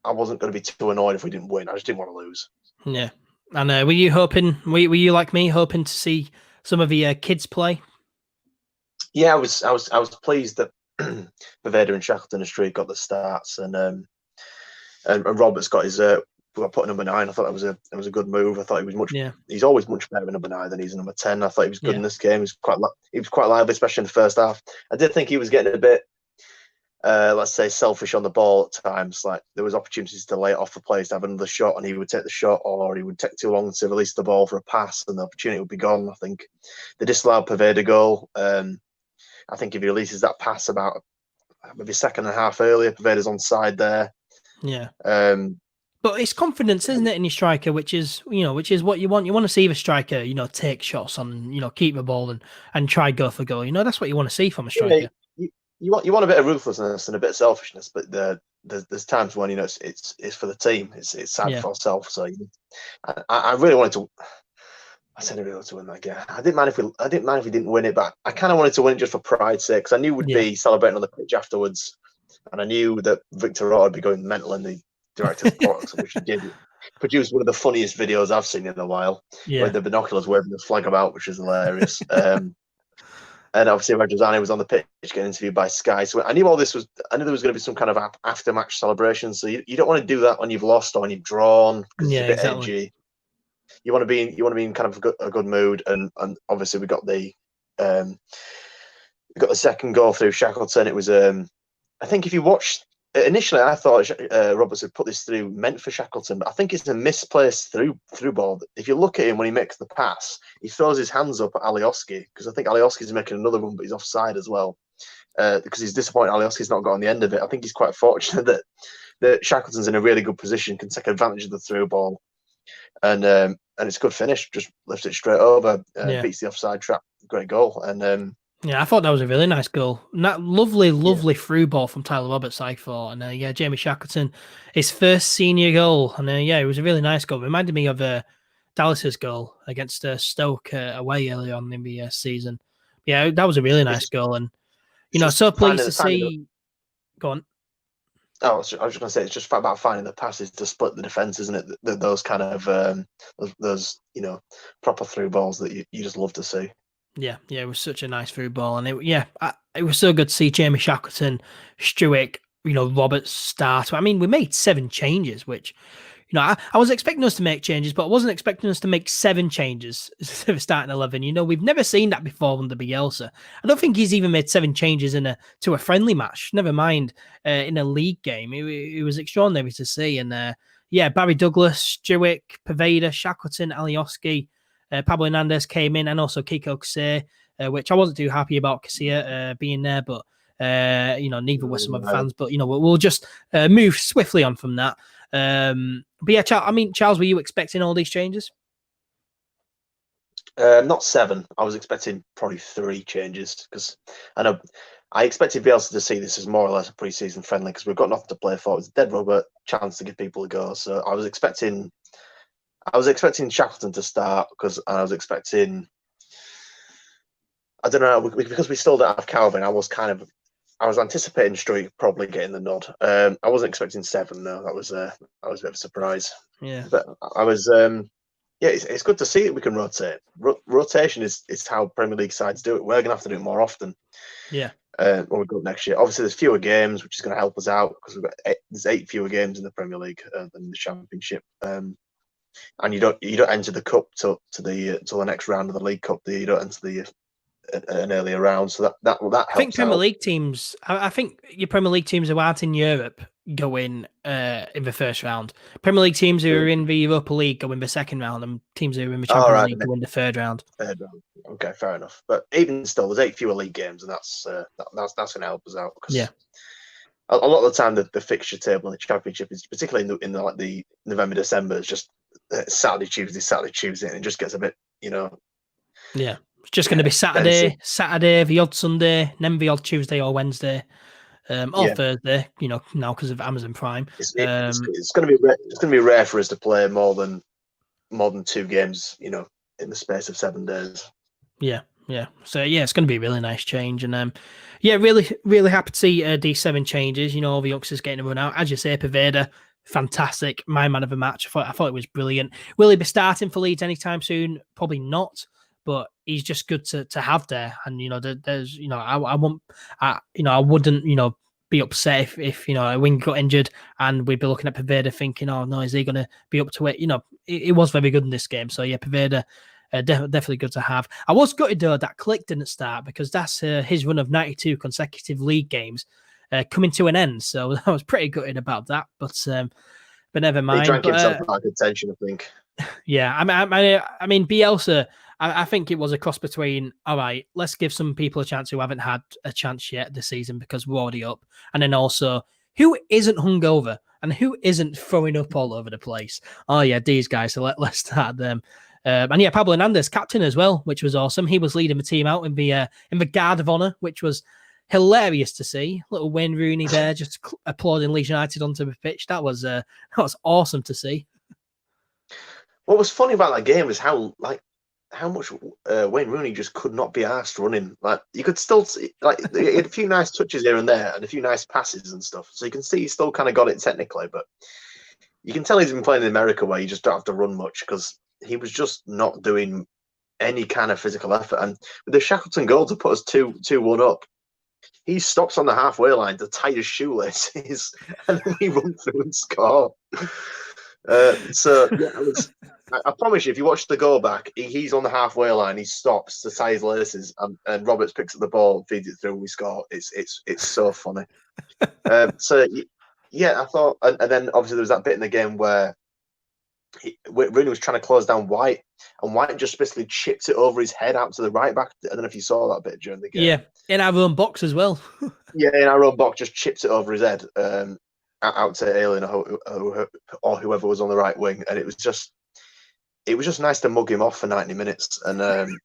I wasn't going to be too annoyed if we didn't win. I just didn't want to lose. Yeah, and were you hoping? Were you like me, hoping to see some of the kids play? Yeah, I was pleased that Paveda and Shackleton and Street got the starts, and Roberts got his put number 9. I thought that was a good move. I thought he was much. Yeah. He's always much better in number 9 than he's in number 10. I thought he was good in this game. He was quite lively, especially in the first half. I did think he was getting a bit, let's say, selfish on the ball at times. Like there was opportunities to lay it off the players to have another shot, and he would take the shot, or he would take too long to release the ball for a pass, and the opportunity would be gone. I think they disallowed Paveda goal. I think if he releases that pass about maybe a second and a half earlier, Paveda's onside there. Yeah. But it's confidence, isn't it, in your striker, which is what you want. You want to see the striker, take shots on, keep the ball and try go for goal. That's what you want to see from a striker. Yeah, you want a bit of ruthlessness and a bit of selfishness, but there's times when it's for the team. It's sad for self. So I really wanted to. I said I really wanted to win that game. I didn't mind if we didn't win it, but I kind of wanted to win it just for pride's sake, because I knew we'd be celebrating on the pitch afterwards, and I knew that Victor Roth would be going mental in the director's box, which he did. Produced one of the funniest videos I've seen in a while, with the binoculars waving the flag about, which is hilarious. And obviously Rajazani was on the pitch getting interviewed by Sky. So I knew there was going to be some kind of after-match celebration. So you don't want to do that when you've lost or when you've drawn, because it's a bit edgy. You want to be in kind of a good mood, and obviously we got the second goal through Shackleton. It was I think if you watch initially, I thought Roberts had put this through meant for Shackleton, but I think it's a misplaced through ball. If you look at him when he makes the pass, he throws his hands up at Alioski, because I think Alioski's making another one, but he's offside as well, because he's disappointed Alioski's not got on the end of it. I think he's quite fortunate that Shackleton's in a really good position, can take advantage of the through ball. And it's a good finish. Just lifts it straight over, beats the offside trap. Great goal. And I thought that was a really nice goal. That lovely through ball from Tyler Roberts, I thought. And Jamie Shackleton, his first senior goal. And it was a really nice goal. Reminded me of Dallas's goal against Stoke away earlier on in the season. Yeah, that was a really nice goal. And so pleased to see. Go on. I was just going to say, it's just about finding the passes to split the defence, isn't it? Those kind of those proper through balls that you just love to see. Yeah, it was such a nice through ball, and it was so good to see Jamie Shackleton, Struick, Roberts start. I mean, we made 7 changes, which, I was expecting us to make changes, but I wasn't expecting us to make 7 changes instead of starting 11. We've never seen that before under Bielsa. I don't think he's even made 7 changes to a friendly match. Never mind in a league game. It was extraordinary to see. And Barry Douglas, Jewick, Paveda, Shackleton, Alioski, Pablo Hernandez came in, and also Kiko Kase, which I wasn't too happy about Casilla being there, but neither were some other fans. But we'll just move swiftly on from that. But yeah, Charles, were you expecting all these changes? Not 7. I was expecting probably 3 changes, because I expected Bielsa to see this as more or less a pre-season friendly, because we've got nothing to play for. It's a dead rubber chance to give people a go. So I was expecting Shackleton to start, I was expecting, I don't know, because we still don't have Calvin. I was anticipating Struijk probably getting the nod. I wasn't expecting 7 though. That was a bit of a surprise. Yeah, but I was. It's good to see that we can rotate. Rotation is how Premier League sides do it. We're gonna have to do it more often. Yeah. When we go next year, obviously there's fewer games, which is going to help us out, because there's 8 fewer games in the Premier League than the Championship. And you don't enter the cup till the next round of the League Cup. You don't enter an earlier round, so that helps. I think Premier League teams. I think your Premier League teams who aren't in Europe go in the first round. Premier League teams who are in the Europa League go in the second round, and teams who are in the Champions League go in the third round. Okay, fair enough. But even still, there's 8 fewer league games, and that's going to help us out, because a lot of the time the fixture table in the Championship is, particularly in the November, December, is just Saturday, Tuesday, and it just gets a bit, Yeah, it's just going to be Saturday, the odd Sunday, and then the odd Tuesday or Wednesday, or Thursday. Now because of Amazon Prime. It's going to be rare for us to play more than 2 games, in the space of 7 days. Yeah. So it's going to be a really nice change, and really, really happy to see these 7 changes. All the youngsters getting a run out. As you say, Paveda, fantastic, my man of the match. I thought it was brilliant. Will he be starting for Leeds anytime soon? Probably not, but he's just good to have there. And there's I wouldn't be upset if a wing got injured and we'd be looking at Paveda thinking, oh no, is he going to be up to it? It was very good in this game. So yeah, Paveda. Definitely good to have. I was gutted though that Click didn't start, because that's his run of 92 consecutive league games coming to an end. So I was pretty gutted about that, but never mind. He drank himself out of attention, I think. Yeah, I mean Bielsa. I think it was a cross between, all right, let's give some people a chance who haven't had a chance yet this season because we're already up, and then also who isn't hungover and who isn't throwing up all over the place. Oh yeah, these guys. So let's start them. And yeah, Pablo Hernandez, captain as well, which was awesome. He was leading the team out in the guard of honour, which was hilarious to see. Little Wayne Rooney there, just applauding Leeds United onto the pitch. That was awesome to see. What was funny about that game was how much Wayne Rooney just could not be arsed running. Like, you could still see, he had a few nice touches here and there and a few nice passes and stuff. So you can see he still kind of got it technically, but you can tell he's been playing in America where you just don't have to run much, because he was just not doing any kind of physical effort. And with the Shackleton goal to put us 2-1 up, he stops on the halfway line to tie his shoelaces, and then he runs through and score. I promise you, if you watch the goal back, he's on the halfway line. He stops to tie his laces, and Roberts picks up the ball, feeds it through, and we score. It's so funny. I thought, and then obviously there was that bit in the game where Rooney was trying to close down White, and White just basically chipped it over his head out to the right back. I don't know if you saw that bit during the game. Yeah, in our own box as well. Yeah, in our own box, just chipped it over his head out to Elland or whoever was on the right wing, and it was just nice to mug him off for 90 minutes. And the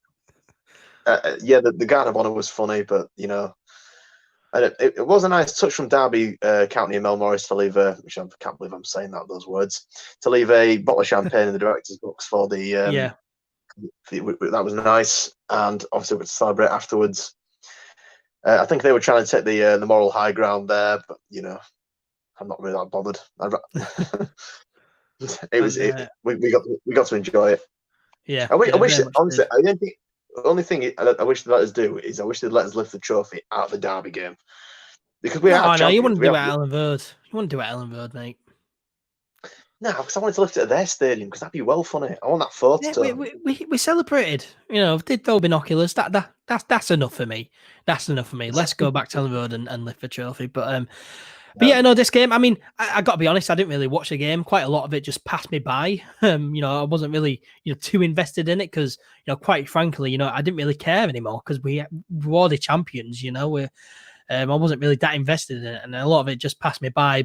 guard of honour was funny, but and it was a nice touch from Derby County and Mel Morris to leave which I can't believe I'm saying those words, to leave a bottle of champagne in the director's box for the that was nice, and obviously we could celebrate afterwards. I think they were trying to take the moral high ground there, but I'm not really that bothered. We got to enjoy it. Yeah, I wish honestly, the only thing I wish they'd let us do is I wish they'd let us lift the trophy out of the Derby game, because we are No, you champions. wouldn't do it at Elland Road. You wouldn't do it at Elland Road, mate. No, because I wanted to lift it at their stadium because that'd be well funny. I want that photo. Yeah, we celebrated. You know, did throw binoculars. That's enough for me. That's enough for me. Let's go back to Elland Road and lift the trophy. But yeah, no, this game. I mean, I got to be honest. I didn't really watch the game. Quite a lot of it just passed me by. You know, I wasn't really too invested in it because quite frankly, I didn't really care anymore because we're already champions. I wasn't really that invested in it, and a lot of it just passed me by.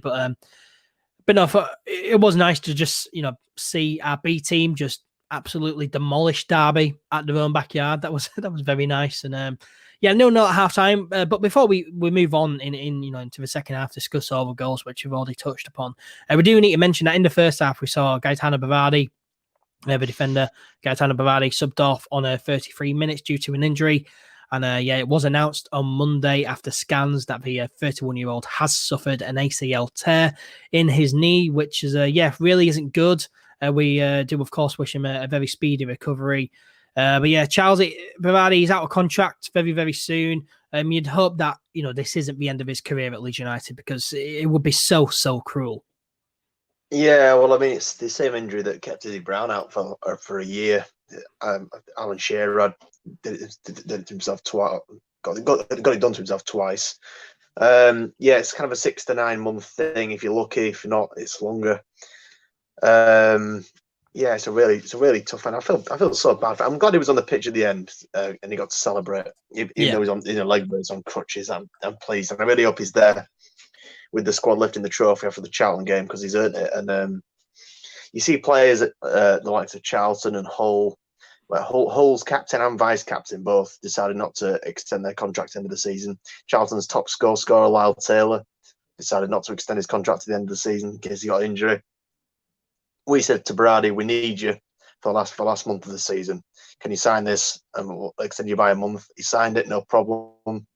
But no, it was nice to just see our B team just absolutely demolish Derby at their own backyard. That was very nice. And yeah, no, at half time. But before we move on into the second half, discuss all the goals which we've already touched upon. We do need to mention that in the first half we saw Gaetano Bavardi, the defender, Gaetano Bavardi subbed off on 33 minutes due to an injury. And yeah, it was announced on Monday after scans that the 31-year-old has suffered an ACL tear in his knee, which is really isn't good. We do of course wish him a very speedy recovery. But yeah, Charles Bavardi is out of contract very, very soon. You'd hope that this isn't the end of his career at Leeds United because it would be so cruel. Yeah, well, I mean, it's the same injury that kept Eddie Brown out for a year. Alan Shearer did it to himself twice. Got it done to himself twice. Yeah, it's kind of a 6 to 9 month thing. If you're lucky, if you're not, it's longer. Yeah, it's a really tough one. I feel so bad. I'm glad he was on the pitch at the end and he got to celebrate. Even though he's on leg brace on crutches, I'm pleased, and I really hope he's there with the squad lifting the trophy after the Charlton game because he's earned it. And you see players at the likes of Charlton and Hull. Well, Hull's captain and vice captain both decided not to extend their contract at the end of the season. Charlton's top scorer, Lyle Taylor, decided not to extend his contract at the end of the season in case he got injury. We said to Brady, we need you for the last month of the season. Can you sign this? And we'll extend you by a month. He signed it, no problem.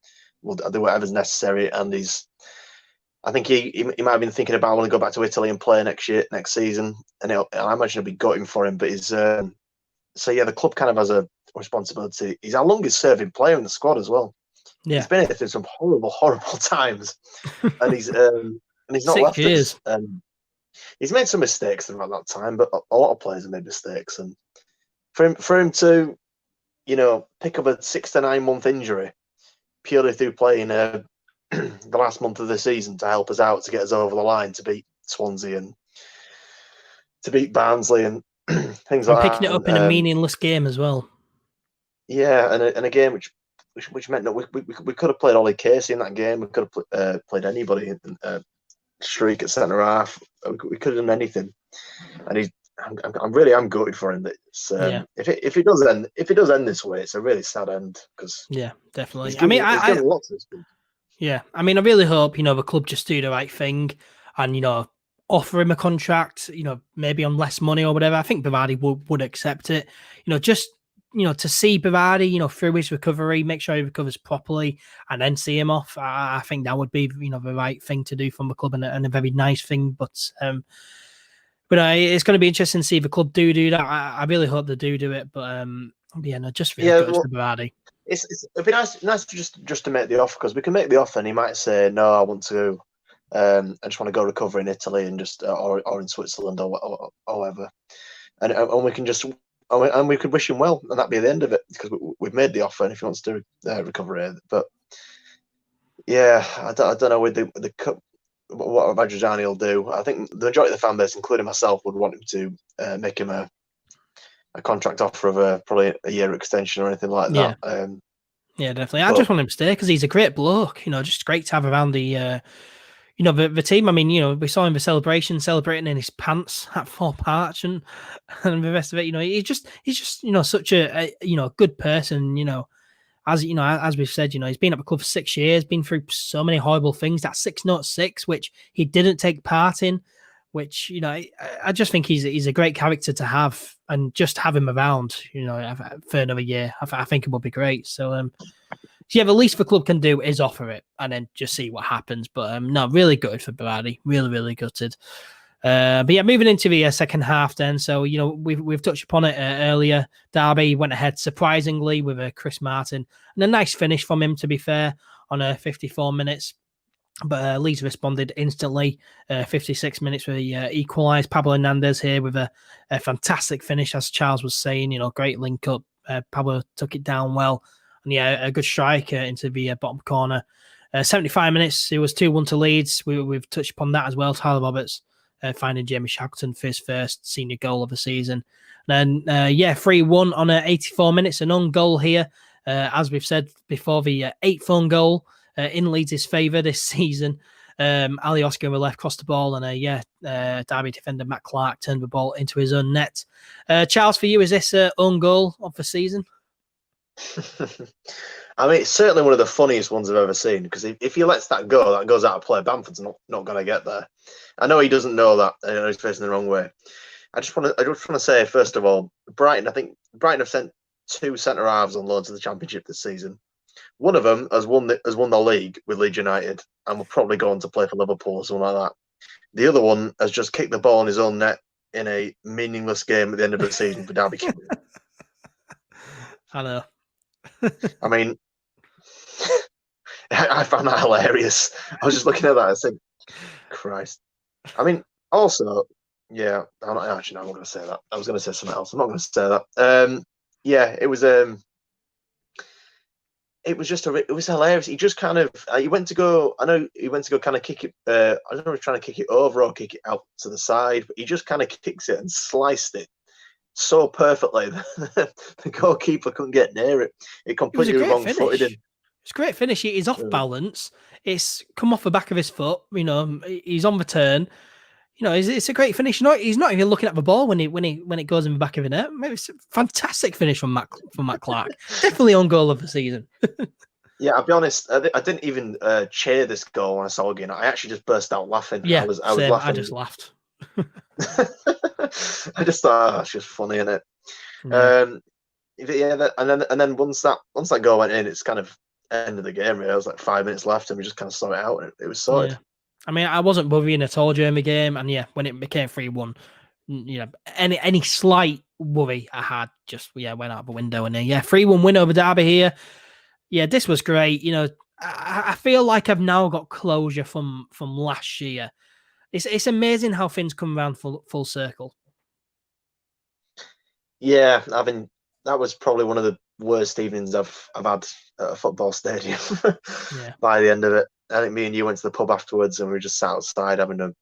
We'll do whatever's necessary. And I think he might have been thinking about wanting to go back to Italy and play next season. And I imagine it'll be gutting for him. But so yeah, the club kind of has a responsibility. He's our longest serving player in the squad as well. Yeah. He's been here through some horrible times, and he's not left us. He's made some mistakes throughout that time, but a lot of players have made mistakes. And for him to, pick up a 6 to 9 month injury purely through playing the last month of the season to help us out to get us over the line to beat Swansea and to beat Barnsley and things like that. Picking it up in a meaningless game as well. Yeah, and a game which meant that we could have played Ollie Casey in that game. We could have played anybody in streak at centre half. We could have done anything. And I'm gutted for him. That if it does end this way, it's a really sad end because definitely. I really hope the club just do the right thing and offer him a contract, maybe on less money or whatever. I think Bavardi would accept it. To see Bavardi, through his recovery, make sure he recovers properly, and then see him off. I think that would be, the right thing to do from the club and a very nice thing. But it's going to be interesting to see if the club do that. I really hope they do it. But just really good for Bavardi. It'd be nice to just to make the offer because we can make the offer and he might say no, I want to. I just want to go recover in Italy and just or in Switzerland or whatever, and we can just. And we could wish him well, and that'd be the end of it because we've made the offer. And if he wants to recover it, but yeah, I don't know with the cup what Majorani will do. I think the majority of the fan base, including myself, would want him to make him a contract offer of probably a year extension or anything like that. Yeah, definitely. I just want him to stay because he's a great bloke. Just great to have around the. The team, I mean, we saw him for celebrating in his pants at Fort Parch and the rest of it. He's just such a good person, as we've said, he's been at the club for 6 years, been through so many horrible things, that 6-0-6, which he didn't take part in, which, I just think he's a great character to have and just have him around, for another year. I think it would be great. So, the least the club can do is offer it and then just see what happens. But no, really good for Bavardi. Really, really gutted. But yeah, moving into the second half then. So, we've touched upon it earlier. Derby went ahead surprisingly with Chris Martin. And a nice finish from him, to be fair, on 54 minutes. But Leeds responded instantly. 56 minutes where he equalised. Pablo Hernandez here with a fantastic finish, as Charles was saying. Great link up. Pablo took it down well. And a good strike into the bottom corner. 75 minutes, it was 2-1 to Leeds. We've touched upon that as well. Tyler Roberts finding Jamie Shackleton for his first senior goal of the season. And then, 3-1 on 84 minutes. An own goal here. As we've said before, the 8th own goal in Leeds' favour this season. Ali Oscar with left crossed the ball, and Derby defender Matt Clark turned the ball into his own net. Charles, for you, is this own goal of the season? I mean, it's certainly one of the funniest ones I've ever seen, because if he lets that go, that goes out of play. Bamford's not going to get there. I know he doesn't know that. I know he's facing the wrong way. I just want to say, first of all, Brighton have sent 2 centre halves on loan to the Championship this season. One of them has won the league with Leeds United and will probably go on to play for Liverpool or something like that. The other one has just kicked the ball in his own net in a meaningless game at the end of the season for Derby County. I know. I mean, I found that hilarious. I was just looking at that. I said, Christ. I mean, also, yeah, I'm not going to say that. I was going to say something else. I'm not going to say that. It was hilarious. He just kind of, he went to go kind of kick it. I don't know if he was trying to kick it over or kick it out to the side, but he just kind of kicks it and sliced it so perfectly. The goalkeeper couldn't get near it. It completely wrong-footed him. It's a great finish. He's off balance. It's come off the back of his foot. He's on the turn. It's a great finish. He's not even looking at the ball when it goes in the back of the net. Maybe it's a fantastic finish from Matt Clark. Definitely on goal of the season. Yeah, I'll be honest. I didn't even cheer this goal when I saw it again. I actually just burst out laughing. Yeah, I was laughing. I just laughed. I just thought, it's just funny, isn't it? Yeah. And then once that goal went in, it's kind of end of the game. Really. It was like 5 minutes left, and we just kind of saw it out, and it was sorted. Yeah. I mean, I wasn't worrying at all during the game, and when it became 3-1, any slight worry I had just went out the window. And 3-1 win over Derby here. Yeah, this was great. I feel like I've now got closure from last year. It's amazing how things come around full circle. Yeah, that was probably one of the worst evenings I've had at a football stadium. By the end of it, I think me and you went to the pub afterwards, and we were just sat outside having a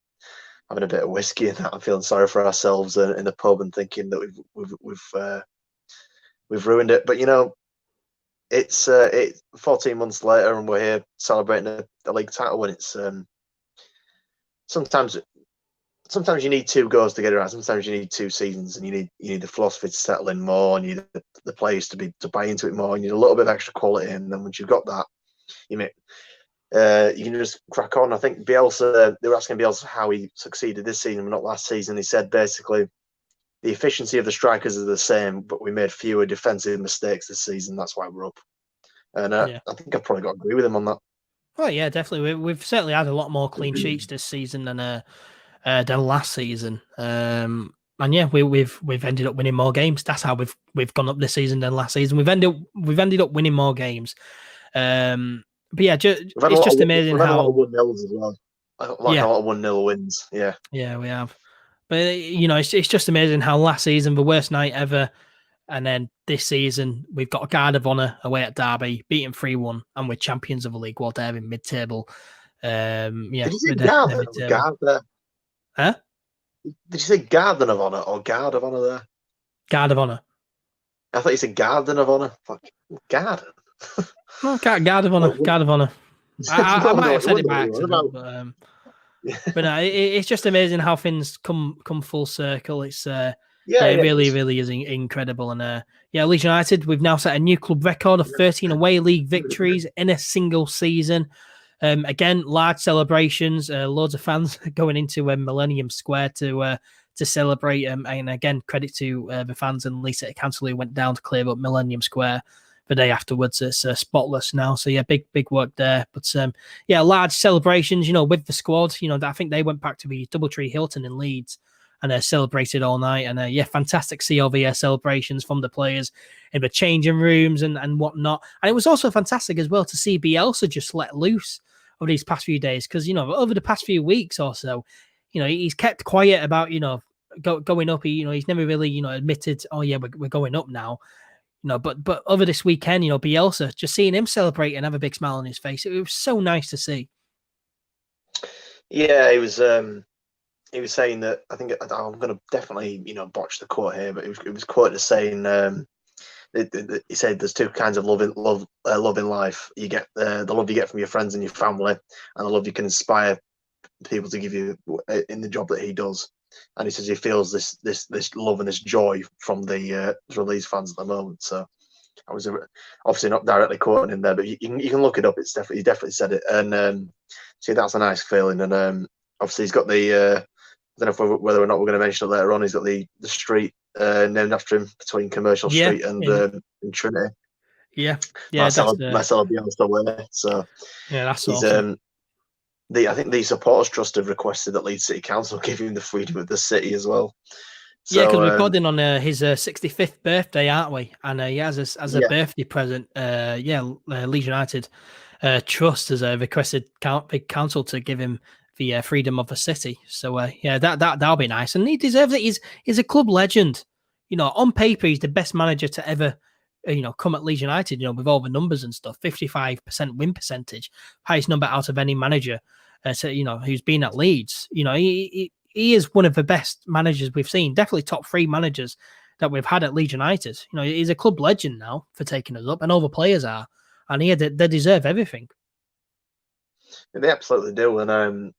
bit of whiskey and that, and feeling sorry for ourselves in the pub and thinking that we've ruined it. But it's 14 months later, and we're here celebrating a league title. And it's sometimes you need 2 goals to get it right. Sometimes you need 2 seasons, and you need the philosophy to settle in more, and you need the players to buy into it more. You need a little bit of extra quality, and then once you've got that, you can just crack on. I think Bielsa, they were asking Bielsa how he succeeded this season, but not last season. He said basically the efficiency of the strikers is the same, but we made fewer defensive mistakes this season. That's why we're up. And I think I've probably got to agree with him on that. Oh yeah, definitely. We've certainly had a lot more clean sheets this season than last season. And we've ended up winning more games. That's how we've gone up this season than last season. We've ended up winning more games. But yeah, it's just amazing how. We've had a lot of 1-0s as well. A lot of 1-0 wins. Yeah. Yeah, we have. But it's just amazing how last season, the worst night ever, and then this season we've got a guard of honour away at Derby, beating 3-1, and we're champions of the league while they're in mid-table. Did you say guard there? Huh? Did you say garden of honour or guard of honour there? Guard of honour. I thought you said garden of honour. Fuck, garden. No, guard of honour. Guard of honour. I might have said it by accident, but no, it's just amazing how things come full circle. It's it really is incredible. And Leeds United, we've now set a new club record of 13 away league victories in a single season. Again, large celebrations, loads of fans going into Millennium Square to celebrate. And again, credit to the fans and Lisa City Council who went down to clear up Millennium Square the day afterwards. It's spotless now. So yeah, big work there. But large celebrations, with the squad. I think they went back to the Doubletree Hilton in Leeds and celebrated all night. And fantastic CLV celebrations from the players in the changing rooms and whatnot. And it was also fantastic as well to see Bielsa just let loose over these past few days, because over the past few weeks or so, he's kept quiet about going up. He's never really admitted, oh yeah, we're going up now. But over this weekend, Bielsa, just seeing him celebrate and have a big smile on his face, it was so nice to see. Yeah, he was saying that, I think I'm going to definitely botch the quote here, but it was quoted as saying he said there's two kinds of love in life. You get the love you get from your friends and your family, and the love you can inspire people to give you in the job that he does. And he says he feels this love and this joy from these fans at the moment. So I was obviously not directly quoting him there, but you can look it up. He definitely said it, and see, that's a nice feeling. And obviously he's got the I don't know whether or not we're going to mention it later on. He's got the street named after him between Commercial Street and Trinity. Yeah, Marcelo Bielsa way. So yeah, that's he's awesome. I think the supporters trust have requested that Leeds City Council give him the freedom of the city as well. So, yeah, because we're recording on his 65th birthday, aren't we? And as a birthday present, Leeds United Trust has requested big council to give him the freedom of the city. So that'll be nice, and he deserves it. He's a club legend. On paper, he's the best manager to ever come at Leeds United. With all the numbers and stuff, 55% win percentage, highest number out of any manager. Who's been at Leeds. He is one of the best managers we've seen. Definitely top 3 managers that we've had at Leeds United. He's a club legend now for taking us up, and all the players are, and they deserve everything. They absolutely do, and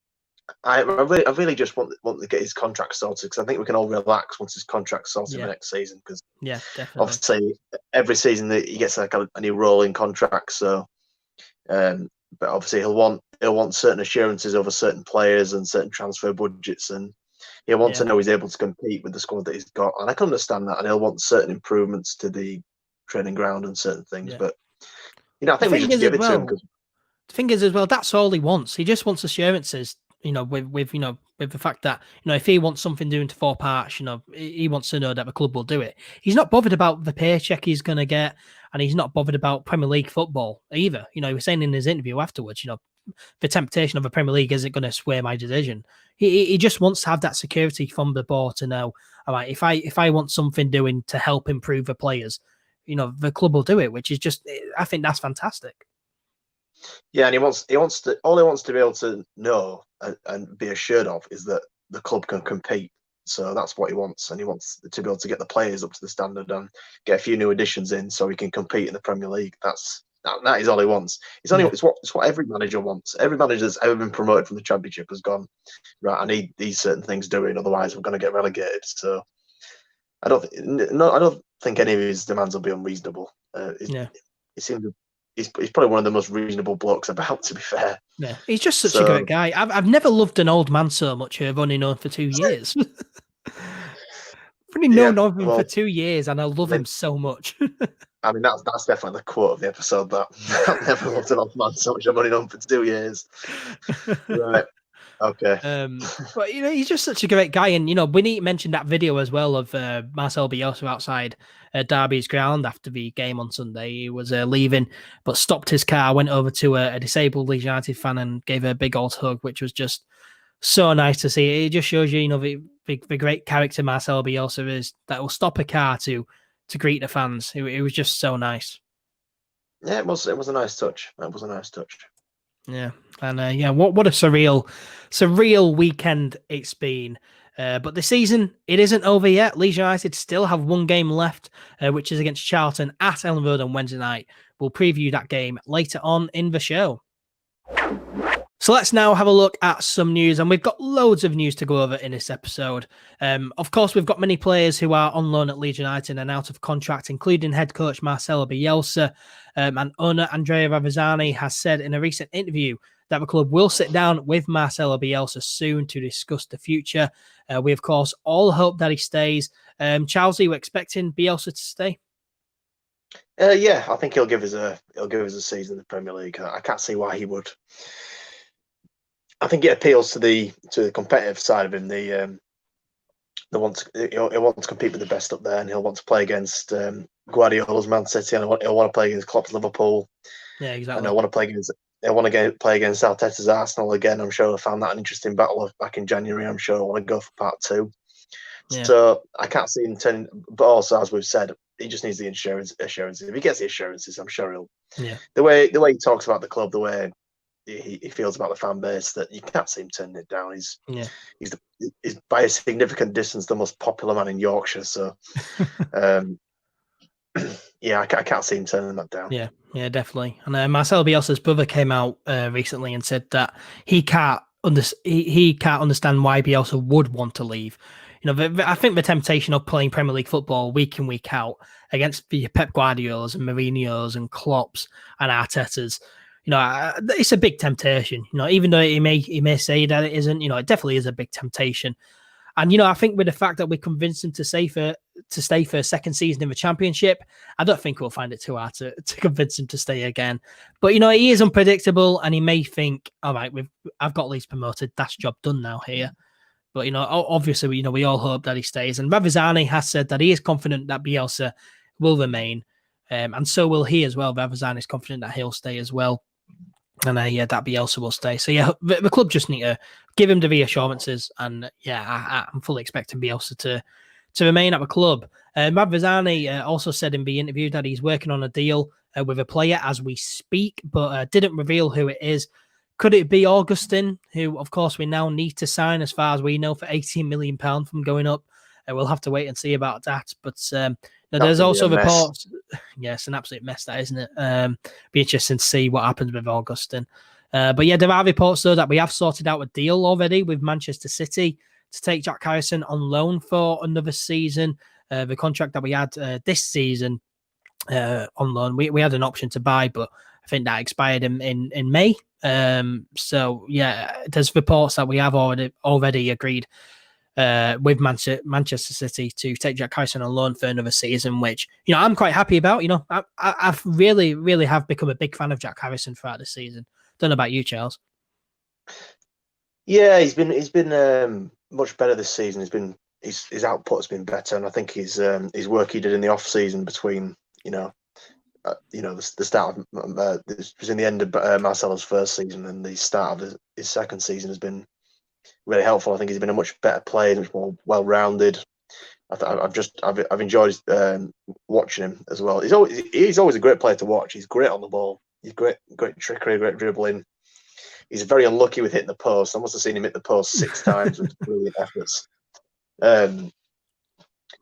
I really just want to get his contract sorted, because I think we can all relax once his contract's sorted for next season. Because definitely, obviously every season that he gets like a new rolling contract. So, but obviously he'll want certain assurances over certain players and certain transfer budgets, and he'll want to know he's able to compete with the squad that he's got. And I can understand that, and he'll want certain improvements to the training ground and certain things. But I think we just give it to him. The thing is, as well, that's all he wants. He just wants assurances. With the fact that if he wants something doing to 4 parts, he wants to know that the club will do it. He's not bothered about the paycheck he's going to get, and he's not bothered about Premier League football either. He was saying in his interview afterwards, the temptation of the Premier League isn't going to sway my decision. He just wants to have that security from the board to know, all right, if I want something doing to help improve the players, the club will do it, which is just, I think that's fantastic. Yeah, and he wants to be able to know and be assured of is that the club can compete. So that's what he wants, and he wants to be able to get the players up to the standard and get a few new additions in so he can compete in the Premier League. That is all he wants. It's what every manager wants. Every manager that's ever been promoted from the Championship has gone, right, I need these certain things doing, otherwise we're going to get relegated. So I don't think any of his demands will be unreasonable. He's probably one of the most reasonable blokes about, to be fair. Yeah, he's just such a great guy. I've never loved an old man so much who I've only known for 2 years. I've only known of him for 2 years, and I love him so much. I mean, that's definitely the quote of the episode. That I've never loved an old man so much. I've only known him for 2 years. Right. Okay. But he's just such a great guy, and Winnie mentioned that video as well of Marcelo Bielsa outside Derby's ground after the game on Sunday. He was leaving, but stopped his car, went over to a disabled Leeds United fan and gave her a big old hug, which was just so nice to see. It just shows you, the great character Marcelo Bielsa is, that will stop a car to greet the fans. It was just so nice. Yeah, it was a nice touch. It was a nice touch. Yeah, and what a surreal weekend it's been. But the season, it isn't over yet. Leeds United still have 1 game left, which is against Charlton at Elland Road on Wednesday night. We'll preview that game later on in the show. So let's now have a look at some news, and we've got loads of news to go over in this episode. Of course, we've got many players who are on loan at Leeds United and out of contract, including head coach Marcelo Bielsa, and owner Andrea Ravazzani has said in a recent interview that the club will sit down with Marcelo Bielsa soon to discuss the future. We, of course, all hope that he stays. Charles, are you expecting Bielsa to stay? Yeah, I think he'll give us a season in the Premier League. I can't see why he would. I think it appeals to the competitive side of him. He'll want to compete with the best up there, and he'll want to play against Guardiola's Man City, and he'll want to play against Klopp's Liverpool. Yeah, exactly. And he'll want to play against I want to play against Arteta's Arsenal again. I'm sure I found that an interesting battle back in January. I'm sure I want to go for part 2. Yeah. So I can't see him turning. But also, as we've said, he just needs the assurance. If he gets the assurances, I'm sure he'll. Yeah. The way he talks about the club, the way he feels about the fan base, that you can't see him turning it down. He's by a significant distance the most popular man in Yorkshire. So, yeah, I can't see him turning that down. Yeah, definitely. And Marcelo Bielsa's brother came out recently and said that he can't understand why Bielsa would want to leave. I think the temptation of playing Premier League football week in, week out against the Pep Guardiolas and Mourinho's and Klopp's and Arteta's, it's a big temptation. Even though he may say that it isn't, it definitely is a big temptation. And, I think with the fact that we convinced him to stay for a second season in the Championship, I don't think we'll find it too hard to convince him to stay again. But, he is unpredictable and he may think, all right, I've got Leeds promoted. That's job done now here. But, obviously, we all hope that he stays. And Ravizani has said that he is confident that Bielsa will remain. And so will he as well. Ravizani is confident that he'll stay as well. And that Bielsa will stay. So, the club just need to give him the reassurances. And, I'm fully expecting Bielsa to remain at the club. Ravizani also said in the interview that he's working on a deal with a player as we speak, but didn't reveal who it is. Could it be Augustin, who, of course, we now need to sign, as far as we know, for £18 million from going up? We'll have to wait and see about that. But there's also reports. Yeah, it's an absolute mess, that, isn't it? Be interesting to see what happens with Augustin. But there are reports, though, that we have sorted out a deal already with Manchester City to take Jack Harrison on loan for another season. The contract that we had this season on loan, we had an option to buy, but I think that expired in May. So, there's reports that we have already agreed with Manchester City to take Jack Harrison on loan for another season, which, I'm quite happy about. I've really, really have become a big fan of Jack Harrison throughout the season. Don't know about you, Charles. Yeah, he's been much better this season. His output has been better, and I think his work he did in the off season between the start of this was in the end of Marcelo's first season and the start of his second season has been really helpful. I think he's been a much better player, much more well-rounded. I've enjoyed watching him as well. He's always a great player to watch. He's great on the ball. He's great trickery, great dribbling. He's very unlucky with hitting the post. I must have seen him hit the post 6 times with brilliant efforts. But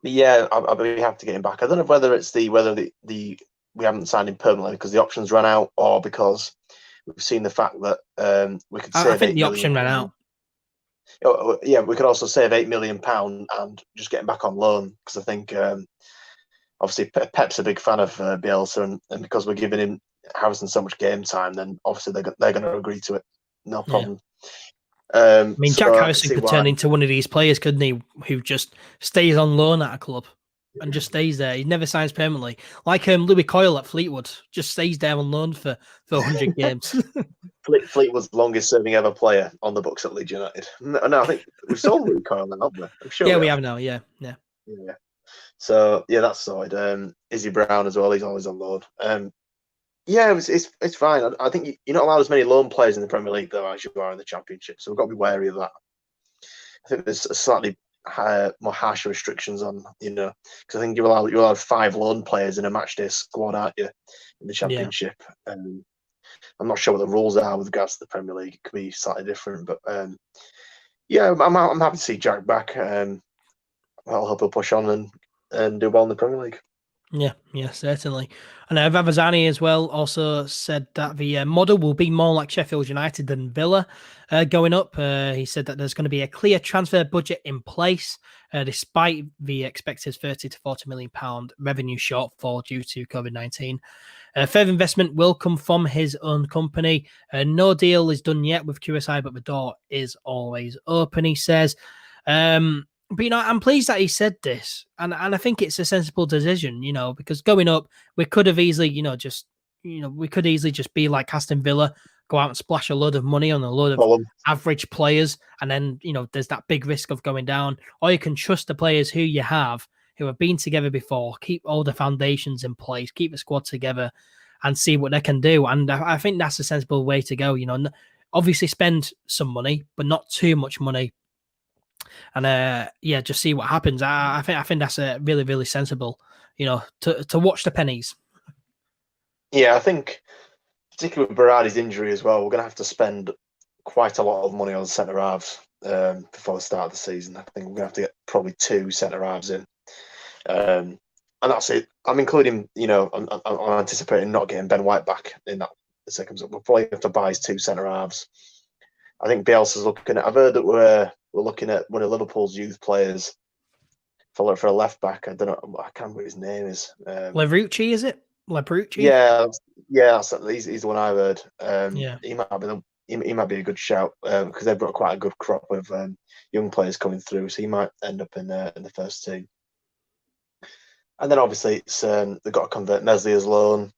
yeah, I'll be happy to get him back. I don't know whether it's whether we haven't signed him permanently because the options ran out, or because we've seen the fact that we could save. I think the option ran out. Yeah, we could also save £8 million and just get him back on loan, because I think obviously Pep's a big fan of Bielsa, and because we're giving him Harrison so much game time, then obviously they're going to agree to it. No problem. Yeah. Jack Harrison could turn into one of these players, couldn't he, who just stays on loan at a club and just stays there. He never signs permanently. Like Louis Coyle at Fleetwood, just stays there on loan for 100 games. Fleetwood's longest serving ever player on the books at Leeds United. No, I think we've sold Louis Coyle now, haven't we? I'm sure. Yeah, we have now. Yeah. So that's sorted. Izzy Brown as well. He's always on loan. Yeah, it's fine. I think you're not allowed as many loan players in the Premier League though as you are in the Championship, so we've got to be wary of that. I think there's a slightly more harsher restrictions on, because I think you're allowed 5 loan players in a matchday squad, aren't you, in the Championship? Yeah. I'm not sure what the rules are with regards to the Premier League. It could be slightly different, but I'm happy to see Jack back. I'll hope he'll push on and do well in the Premier League. Yeah, certainly. And Ravizani as well also said that the model will be more like Sheffield United than Villa going up. He said that there's going to be a clear transfer budget in place, despite the expected £30 to £40 million revenue shortfall due to COVID-19. Further investment will come from his own company. No deal is done yet with QSI, but the door is always open, he says. But, I'm pleased that he said this. And I think it's a sensible decision, because going up, we could have easily, just be like Aston Villa, go out and splash a load of money on a load of average players. And then, there's that big risk of going down. Or you can trust the players who you have, who have been together before, keep all the foundations in place, keep the squad together. and see what they can do. And I think that's a sensible way to go. Obviously spend some money, but not too much money. And just see what happens. I think that's a really, really sensible, to watch the pennies. Yeah, I think particularly with Berardi's injury as well, we're going to have to spend quite a lot of money on centre halves before the start of the season. I think we're going to have to get probably 2 centre halves in. And that's it. I'm including, I'm anticipating not getting Ben White back in that second. We'll probably have to buy his 2 centre halves. I think Bielsa's looking at. I've heard that we're looking at one of Liverpool's youth players for a left back. I don't know. I can't remember what his name is. Leverucci, is it? Leverucci? Yeah. He's the one I've heard. Yeah. He might be a good shout because they've got quite a good crop of young players coming through, so he might end up in the first team. And then obviously it's they've got to convert Meslier as loan,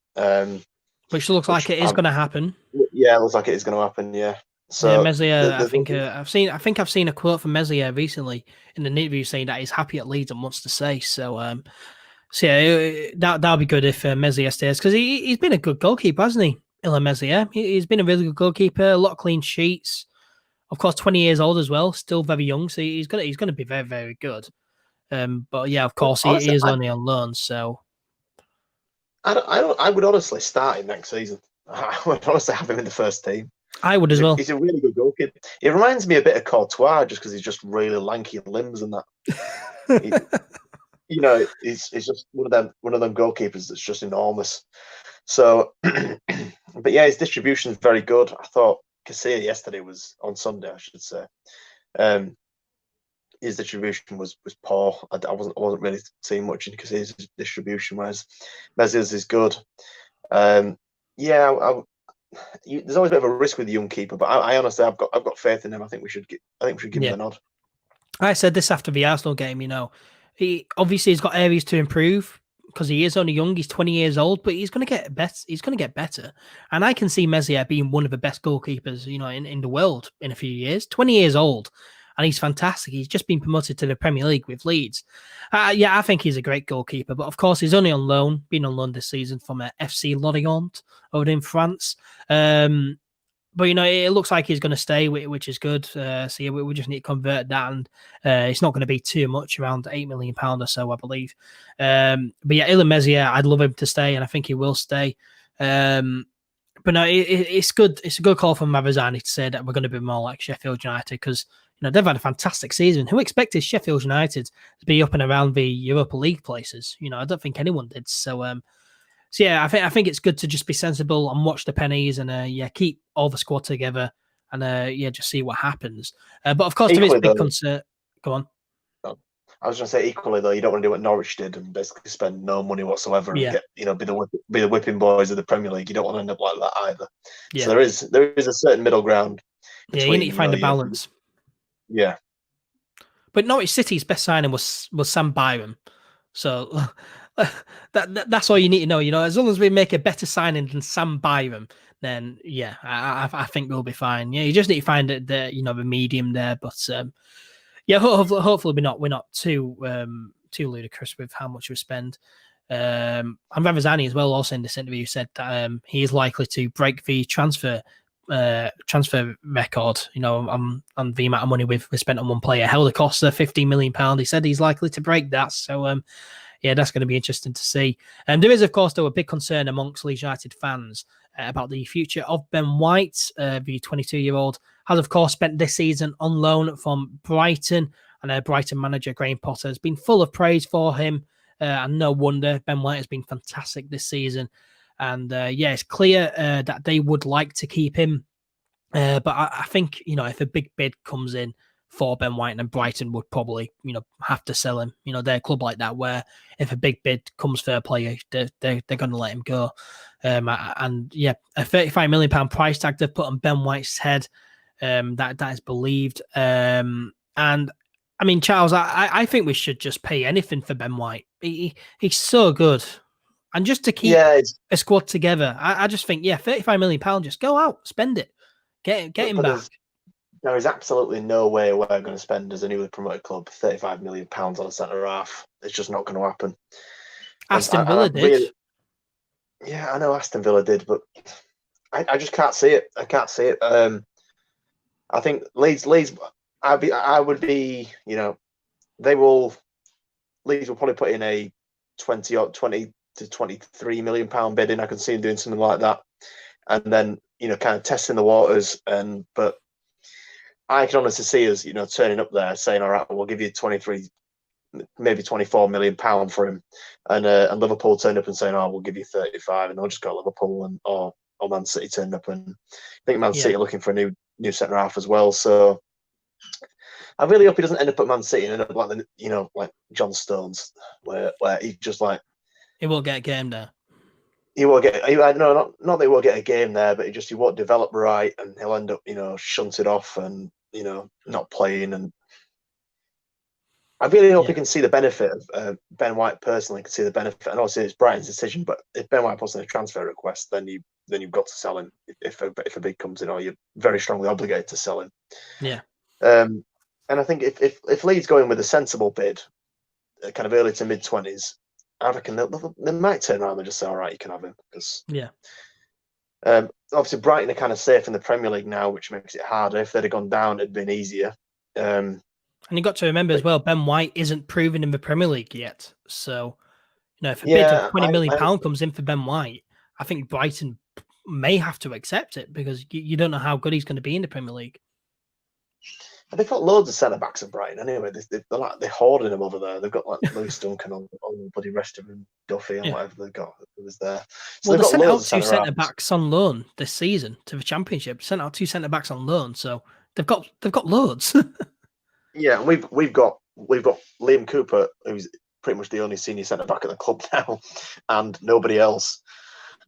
which looks like it is going to happen. Yeah, it looks like it is going to happen. Yeah. So yeah, Meslier, I think I've seen a quote from Meslier recently in an interview saying that he's happy at Leeds and wants to stay. So yeah, that'll be good if Meslier stays, because he's been a good goalkeeper, hasn't he? Elland Meslier. He's been a really good goalkeeper. A lot of clean sheets. Of course, 20 years old as well, still very young. So he's gonna be very, very good. But yeah, of course, he is only on loan. So I would honestly start him next season. I would honestly have him in the first team. I would as well. He's a really good goalkeeper. It reminds me a bit of Courtois, just because he's just really lanky limbs and that. He's just one of them goalkeepers that's just enormous. So, but yeah, his distribution is very good. I thought Casilla yesterday on Sunday, I should say. His distribution was poor. I wasn't really seeing much in Casilla's distribution, whereas Meslier's is good. There's always a bit of a risk with the young keeper, but I honestly I've got faith in him. I think we should give him the nod. I said this after the Arsenal game. He obviously has got areas to improve because he is only young. He's 20 years old, but he's going to get better. He's going to get better, and I can see Meslier being one of the best goalkeepers, in the world in a few years. 20 years old, and he's fantastic. He's just been promoted to the Premier League with Leeds. I think he's a great goalkeeper, but of course he's only on loan, been on loan this season from FC Lorient over in France. But it looks like he's going to stay, which is good. So yeah, we just need to convert that, and it's not going to be too much, around £8 million or so, I believe. But yeah, Elland Meslier, I'd love him to stay, and I think he will stay. But no, it's good. It's a good call from Mavezani to say that we're going to be more like Sheffield United, because they've had a fantastic season. Who expected Sheffield United to be up and around the Europa League places? I don't think anyone did. So yeah, I think it's good to just be sensible and watch the pennies, and keep all the squad together, and just see what happens. But of course, there is a big concern. Go on. I was going to say, equally though, you don't want to do what Norwich did and basically spend no money whatsoever and get be the whipping boys of the Premier League. You don't want to end up like that either. Yeah. So there is a certain middle ground. Between, you need to find a balance. Yeah. But Norwich City's best signing was Sam Byram. So that's all you need to know. As long as we make a better signing than Sam Byram, then yeah, I think we'll be fine. Yeah, you just need to find the medium there. But yeah, hopefully we're not too ludicrous with how much we spend. And Ravazani as well, also in this interview, said that he is likely to break the transfer record, on the amount of money we've spent on one player. Helder Costa, £15 million. He said he's likely to break that. So yeah, that's going to be interesting to see. There is, of course, though, a big concern amongst Leeds United fans about the future of Ben White. The 22-year-old has, of course, spent this season on loan from Brighton, and Brighton manager Graham Potter has been full of praise for him. And no wonder. Ben White has been fantastic this season. And it's clear that they would like to keep him. But I think, if a big bid comes in for Ben White, and Brighton would probably, have to sell him. They're a club like that where if a big bid comes for a player, they're going to let him go. And yeah, a £35 million price tag they've put on Ben White's head, that is believed. And I mean, Charles, I think we should just pay anything for Ben White. He's so good. And just to keep a squad together, I just think, £35 million, just go out, spend it, get him back. There is absolutely no way we're going to spend, as a newly promoted club, £35 million on a centre half. It's just not going to happen. Aston Villa did. Yeah, I know Aston Villa did, but I just can't see it. I can't see it. I think Leeds. I would be. They will. Leeds will probably put in a 20 to 23 million pound bid in. I can see them doing something like that, and then kind of testing the waters. But I can honestly see us, turning up there saying, "All right, we'll give you 23, maybe 24 million pound for him," and Liverpool turned up and saying, "Oh, we'll give you 35," and they'll just go Liverpool or Man City turned up, and I think Man City are looking for a new centre half as well. So I really hope he doesn't end up at Man City and end up like John Stones, where he just like he won't get a game there. He won't get not that he won't get a game there, but he won't develop right, and he'll end up shunted off and not playing. And I really hope he can see the benefit of Ben White personally. Can see the benefit, and obviously it's Brighton's decision. But if Ben White puts in a transfer request, then you've got to sell him. If a bid comes in, or you're very strongly obligated to sell him. Yeah. And I think if Leeds go in with a sensible bid, kind of early to mid 20s, I reckon they might turn around and just say, "All right, you can have him." Because obviously Brighton are kind of safe in the Premier League now, which makes it harder. If they'd have gone down, it'd been easier. And you got to remember as well, Ben White isn't proven in the Premier League yet. So, if a bid of £20 million comes in for Ben White, I think Brighton may have to accept it because you don't know how good he's going to be in the Premier League. They've got loads of centre backs at Brighton anyway. They're hoarding them over there. They've got like Lewis Duncan on the bloody rest of them, Duffy and whatever they've got who was there. So well, they sent out two centre backs on loan this season to the Championship. Sent out two centre backs on loan, so they've got loads. Yeah, we've got Liam Cooper, who's pretty much the only senior centre back at the club now, and nobody else.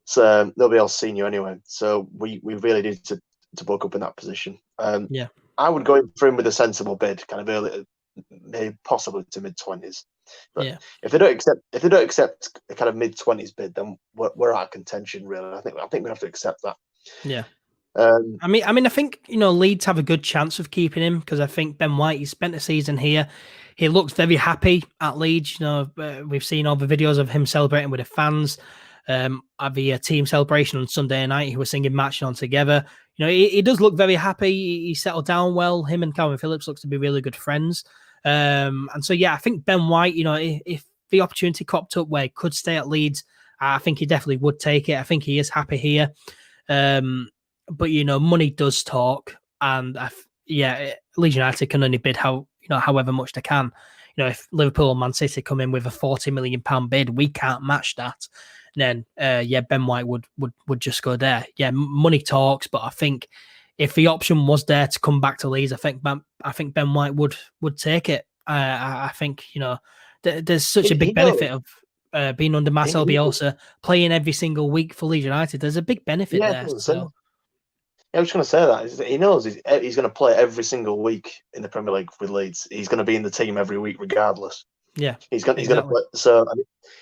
So nobody else senior anyway. So we really need to bulk up in that position. I would go in for him with a sensible bid, kind of early, maybe possibly to mid 20s. But if they don't accept a kind of mid 20s bid, then we're out of contention. Really, I think we have to accept that. Yeah. I mean, I think Leeds have a good chance of keeping him because I think Ben White, he spent a season here. He looks very happy at Leeds. We've seen all the videos of him celebrating with the fans. At the team celebration on Sunday night, he was singing "Match On" together. He does look very happy. He settled down well. Him and Calvin Phillips looks to be really good friends. And so, I think Ben White, if the opportunity cropped up where he could stay at Leeds, I think he definitely would take it. I think he is happy here. But money does talk, and Leeds United can only bid however much they can. If Liverpool and Man City come in with a £40 million bid, we can't match that. Then Ben White would just go there. Yeah, money talks, but I think if the option was there to come back to Leeds, I think Ben White would take it. I think there's such a big benefit of being under Marcelo Bielsa, playing every single week for Leeds United. There's a big benefit there. So. I was going to say that he knows he's going to play every single week in the Premier League with Leeds. He's going to be in the team every week regardless. Yeah, he's going to play. So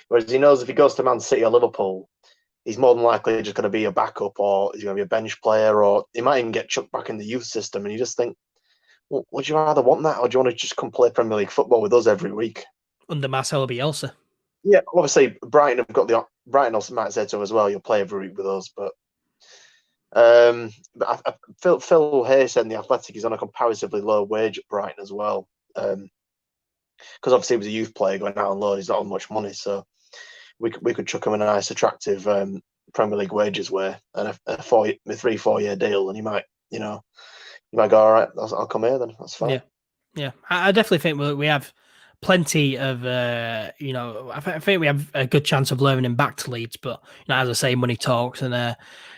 whereas he knows if he goes to Man City or Liverpool, he's more than likely just going to be a backup, or he's going to be a bench player, or he might even get chucked back in the youth system. And you just think, well, would you rather want that, or do you want to just come play Premier League football with us every week under Marcelo Bielsa? Yeah, obviously Brighton have got Brighton also might say to him as well, you'll play every week with us, but Phil Hay said in The Athletic he's on a comparatively low wage at Brighton as well, because obviously he was a youth player going out on loan. He's not on much money, so we could chuck him a nice, attractive Premier League wages way and a 3-4 year deal, and he might go, all right, I'll come here then. That's fine. Yeah. I definitely think we have plenty of I think we have a good chance of luring him back to Leeds, but as I say, money talks, and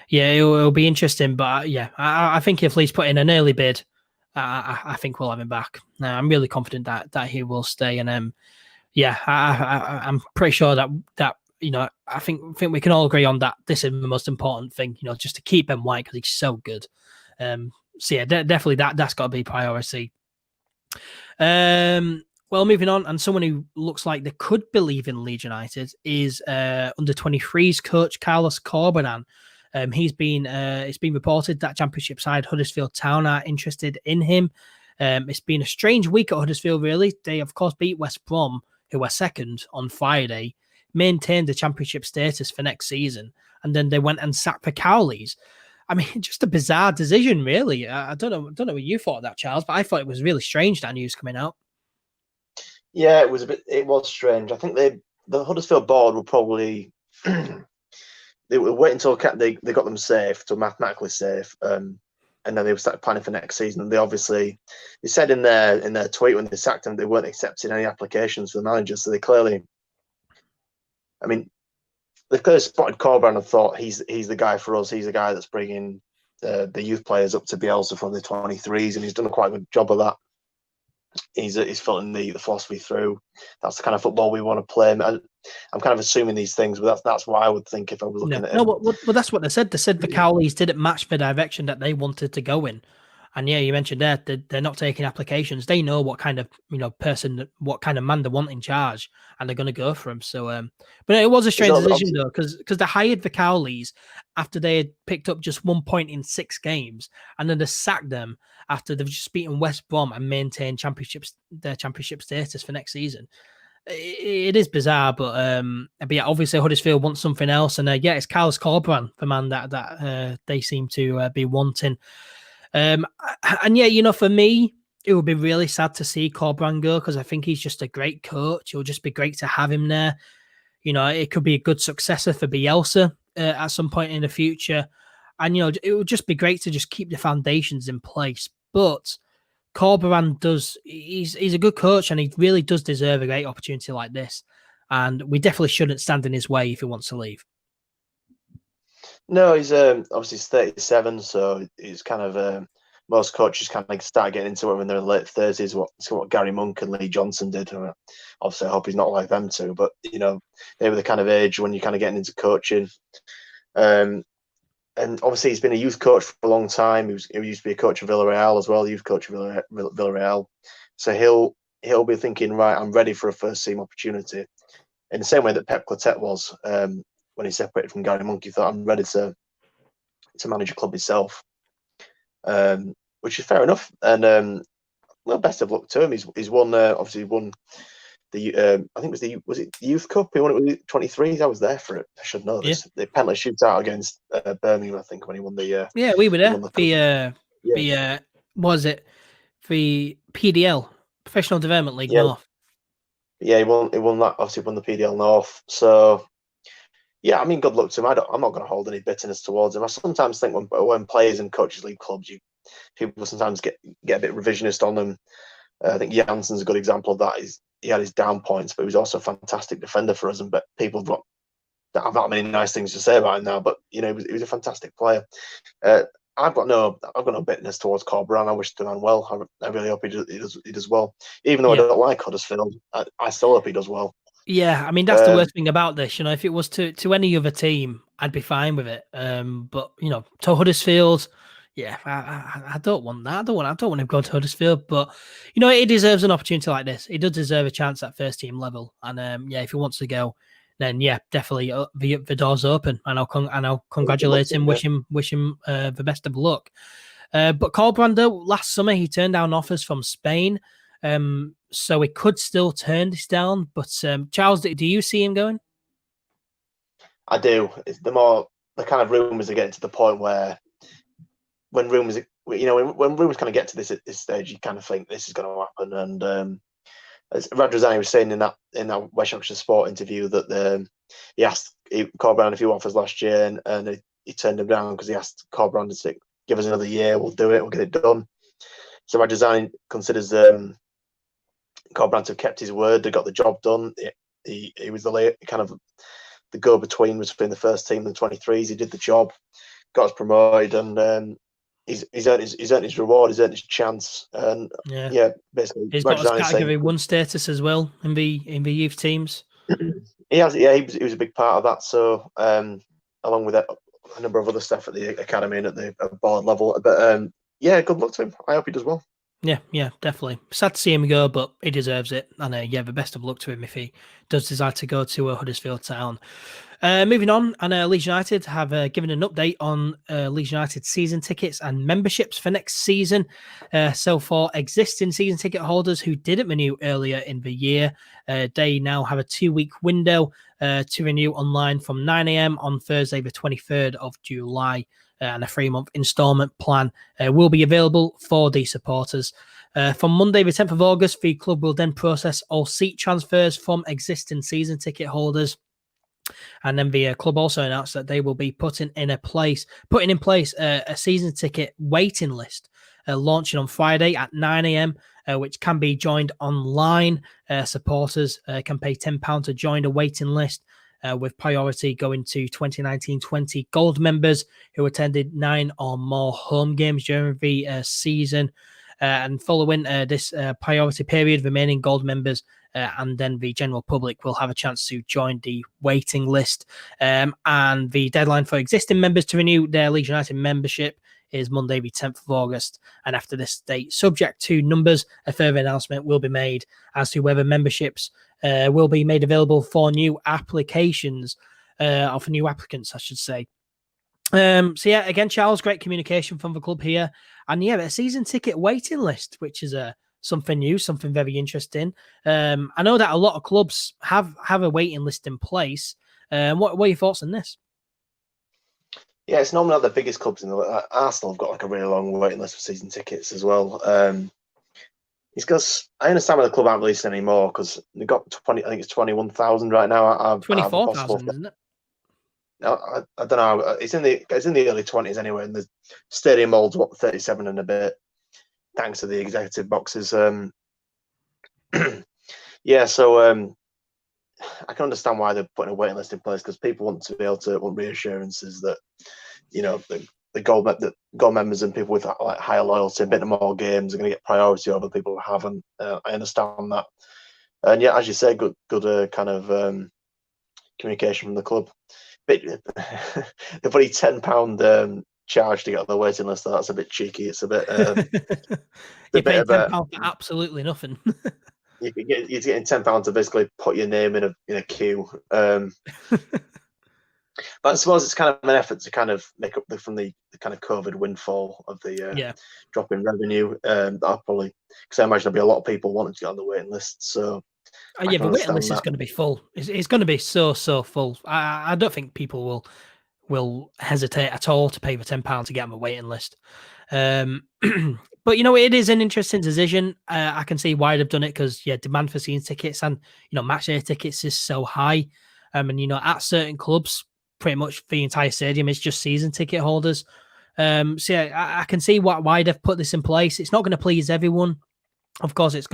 it'll be interesting. But I think if Leeds put in an early bid, I think we'll have him back. I'm really confident that he will stay, and I'm pretty sure that I think we can all agree on that. This is the most important thing, just to keep Ben White because he's so good. Definitely that's got to be priority. Well, moving on, and someone who looks like they could believe in Leeds United is under 23s coach Carlos Corberán. It's been reported that Championship side Huddersfield Town are interested in him. It's been a strange week at Huddersfield, really. They, of course, beat West Brom, who were second, on Friday. maintained the championship status for next season, and then they went and sacked the Cowleys. I mean, just a bizarre decision, really. I don't know what you thought of that, Charles, but I thought it was really strange, that news coming out. Yeah, it was strange. I think the Huddersfield board will probably they will wait until they got them safe, so mathematically safe, and then they started planning for next season. And they said in their tweet when they sacked him, they weren't accepting any applications for the manager. So they've clearly spotted Corberán and thought he's the guy for us. He's the guy that's bringing the youth players up to Bielsa from the 23s, and he's done a quite good job of that. He's filtering the philosophy through. That's the kind of football we want to play. I'm kind of assuming these things, but that's what I would think if I was looking at it. Well, that's what they said. They said the Cowleys didn't match the direction that they wanted to go in. And yeah, you mentioned there they're not taking applications. They know what kind of person, what kind of man they want in charge, and they're going to go for him. So, but it was a strange decision though, because they hired the Cowleys after they had picked up just 1 point in 6 games, and then they sacked them after they've just beaten West Brom and maintained their championship status for next season. It is bizarre, but yeah, obviously Huddersfield wants something else, and yeah, it's Carlos Corberán, the man that they seem to be wanting. And yeah, for me, it would be really sad to see Corberán go, because I think he's just a great coach. It would just be great to have him there. It could be a good successor for Bielsa at some point in the future. And, it would just be great to just keep the foundations in place. But Corberán he's a good coach, and he really does deserve a great opportunity like this. And we definitely shouldn't stand in his way if he wants to leave. No, he's obviously 37, so he's kind of most coaches kind of start getting into it when they're in late 30s. What Gary Monk and Lee Johnson did. Obviously, I hope he's not like them too, but they were the kind of age when you're kind of getting into coaching. And obviously, he's been a youth coach for a long time. He used to be a coach of Villarreal as well, youth coach of Villarreal. So he'll be thinking, right, I'm ready for a first team opportunity. In the same way that Pep Clotet was when he separated from Gary Monk, he thought, I'm ready to manage a club himself, which is fair enough. And well, best of luck to him. He's won obviously won the I think was it the Youth Cup? He won it with the 23s. I was there for it. I should know this. The penalty shootout against Birmingham, I think, when he won the yeah, we were there. Was it the PDL, Professional Development League North? Yeah, he won that. Obviously, won the PDL North. So yeah, I mean, good luck to him. I'm not going to hold any bitterness towards him. I sometimes think when players and coaches leave clubs, people sometimes get a bit revisionist on them. I think Jansen's a good example of that. He had his down points, but he was also a fantastic defender for us. But people don't have that many nice things to say about him now. But he was a fantastic player. I've got no bitterness towards Corberán. I wish the man well. I really hope he does well. Even though I don't like Huddersfield, I still hope he does well. Yeah, I mean, that's the worst thing about this. If it was to any other team, I'd be fine with it. But to Huddersfield, yeah, I don't want that. I don't want him to go to Huddersfield. But he deserves an opportunity like this. He does deserve a chance at first team level. And yeah, if he wants to go, then yeah, definitely the door's open. And I'll congratulate him, wish him the best of luck. But Corberán, though, last summer he turned down offers from Spain. So he could still turn this down. But Charles, do you see him going? I do. It's the kind of rumours are getting to the point where when rumours kind of get to this stage, you kind of think this is going to happen. And as Radrizzani was saying in that West Yorkshire Sport interview, that he asked Corberán a few offers last year, and he turned him down because he asked Corberán to say, give us another year, we'll do it, we'll get it done. So Radrizzani considers Corberán to have kept his word. They got the job done. He was the kind of the go-between between the first team and the 23s. He did the job, got us promoted, and he's earned his reward. He's earned his chance. And yeah basically, he's got his category 1 status as well in the youth teams. He has. Yeah, he was a big part of that. So along with a number of other stuff at the academy and at the board level. But yeah, good luck to him. I hope he does well. Yeah, definitely. Sad to see him go, but he deserves it. And yeah, the best of luck to him if he does decide to go to Huddersfield Town. Moving on, and Leeds United have given an update on Leeds United season tickets and memberships for next season. So for existing season ticket holders who didn't renew earlier in the year, they now have a 2-week window to renew online from 9 a.m. on Thursday, the 23rd of July. And a 3-month installment plan will be available for the supporters. From Monday, the 10th of August, the club will then process all seat transfers from existing season ticket holders. And then the club also announced that they will be putting in place a season ticket waiting list, launching on Friday at 9 a.m., which can be joined online. Supporters can pay £10 to join a waiting list, with priority going to 2019-20 Gold members who attended 9 or more home games during the season. And following this priority period, remaining Gold members and then the general public will have a chance to join the waiting list. And the deadline for existing members to renew their Leeds United membership is Monday, the 10th of August. And after this date, subject to numbers, a further announcement will be made as to whether memberships will be made available for new applications, or for new applicants, I should say. So yeah, again, Charles, great communication from the club here. And yeah, a season ticket waiting list, which is something new, something very interesting. I know that a lot of clubs have a waiting list in place. What are your thoughts on this? Yeah, it's normally not the biggest clubs in the league. Arsenal have got like a really long waiting list for season tickets as well. It's because I understand why the club aren't releasing anymore, because they've got 20. I think it's 21,000 right now. 24,000, isn't it? I don't know. It's in the early 20s anyway, and the stadium holds 37 and a bit, thanks to the executive boxes. Yeah, so I can understand why they're putting a waiting list in place, because people want to be able to want reassurances that, you know, the gold members and people with like higher loyalty, a bit more games are going to get priority over people who haven't. I understand that, and yeah, as you say, good kind of communication from the club. But the bloody £10 charge to get on the waiting list, that's a bit cheeky. It's a bit. You're paying £10 for absolutely nothing. You're getting £10 to basically put your name in a queue. But I suppose it's kind of an effort to kind of make up from the kind of COVID windfall of the drop in revenue. I'll probably, because I imagine there'll be a lot of people wanting to get on the waiting list. So yeah, the waiting list is going to be full. It's going to be so full. I don't think people will hesitate at all to pay the £10 to get on the waiting list. But you know, it is an interesting decision. I can see why they've done it, because demand for season tickets and match day tickets is so high. And at certain clubs, pretty much the entire stadium is just season ticket holders. So yeah, I can see why they've put this in place. It's not going to please everyone. Of course, it's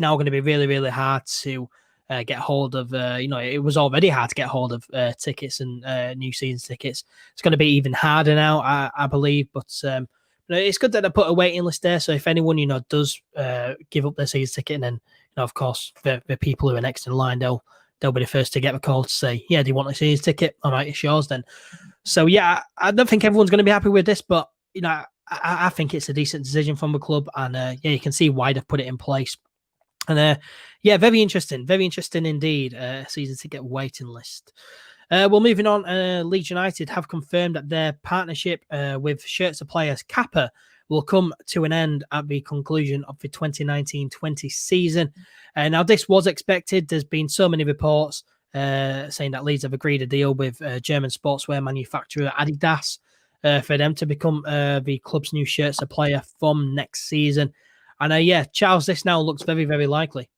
now going to be really, really hard to get hold of. It was already hard to get hold of tickets and new season tickets. It's going to be even harder now, I believe. But it's good that they put a waiting list there. So if anyone does give up their season ticket, and then of course the people who are next in line, they'll be the first to get a call to say, yeah, do you want a season ticket? All right, it's yours then. So yeah, I don't think everyone's going to be happy with this, but I think it's a decent decision from the club, and you can see why they've put it in place. And very interesting indeed. Season ticket waiting list. Well, moving on, Leeds United have confirmed that their partnership with shirt suppliers Kappa will come to an end at the conclusion of the 2019-20 season. Now, this was expected. There's been so many reports saying that Leeds have agreed a deal with German sportswear manufacturer Adidas for them to become the club's new shirt supplier from next season. And Charles, this now looks very, very likely.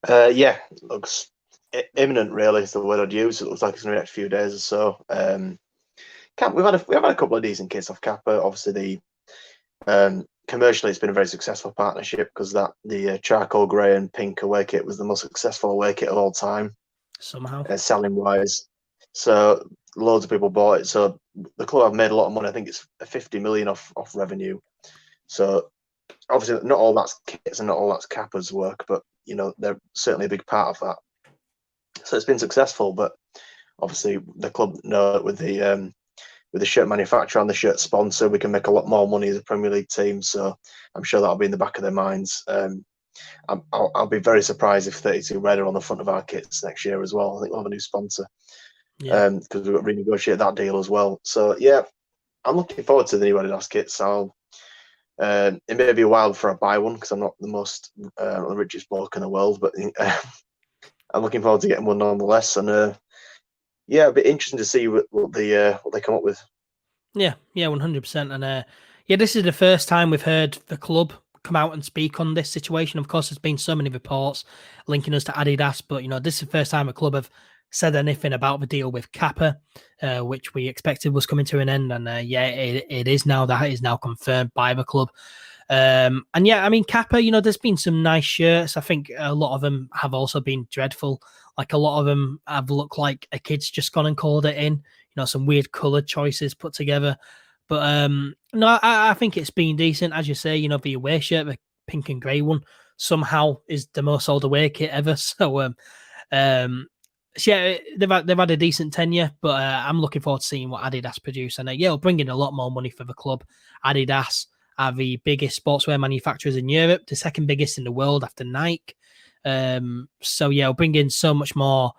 Looks imminent, really, is the word I'd use. It looks like it's in the next few days or so. We've had a couple of decent kits off Kappa. Obviously, commercially, it's been a very successful partnership, because the charcoal grey and pink away kit was the most successful away kit of all time, somehow, selling wise. So loads of people bought it. So the club have made a lot of money. I think it's 50 million off revenue. So obviously, not all that's kits and not all that's Kappa's work, but they're certainly a big part of that. So it's been successful, but obviously the club know that with the shirt manufacturer and the shirt sponsor, we can make a lot more money as a Premier League team. So I'm sure that'll be in the back of their minds. I'll be very surprised if 32 Red are on the front of our kits next year as well. I think we'll have a new sponsor because we've got to renegotiate that deal as well. So yeah, I'm looking forward to the new Adidas kits. It may be a while before I buy one because I'm not the most the richest bloke in the world, but I'm looking forward to getting one nonetheless. And yeah, it'll be interesting to see what they come up with. Yeah, 100%. And yeah, this is the first time we've heard the club come out and speak on this situation. Of course, there's been so many reports linking us to Adidas, but this is the first time a club have said anything about the deal with Kappa, which we expected was coming to an end. And yeah, it is now. That is now confirmed by the club. And yeah, I mean, Kappa, there's been some nice shirts. I think a lot of them have also been dreadful. Like a lot of them have looked like a kid's just gone and called it in. Some weird color choices put together. But no, I think it's been decent. As you say, the away shirt, the pink and grey one, somehow is the most sold away kit ever. So so yeah, they've had a decent tenure, but I'm looking forward to seeing what Adidas produce. And yeah, it'll bring in a lot more money for the club. Adidas are the biggest sportswear manufacturers in Europe, the second biggest in the world after Nike. So yeah, it'll bring in so much more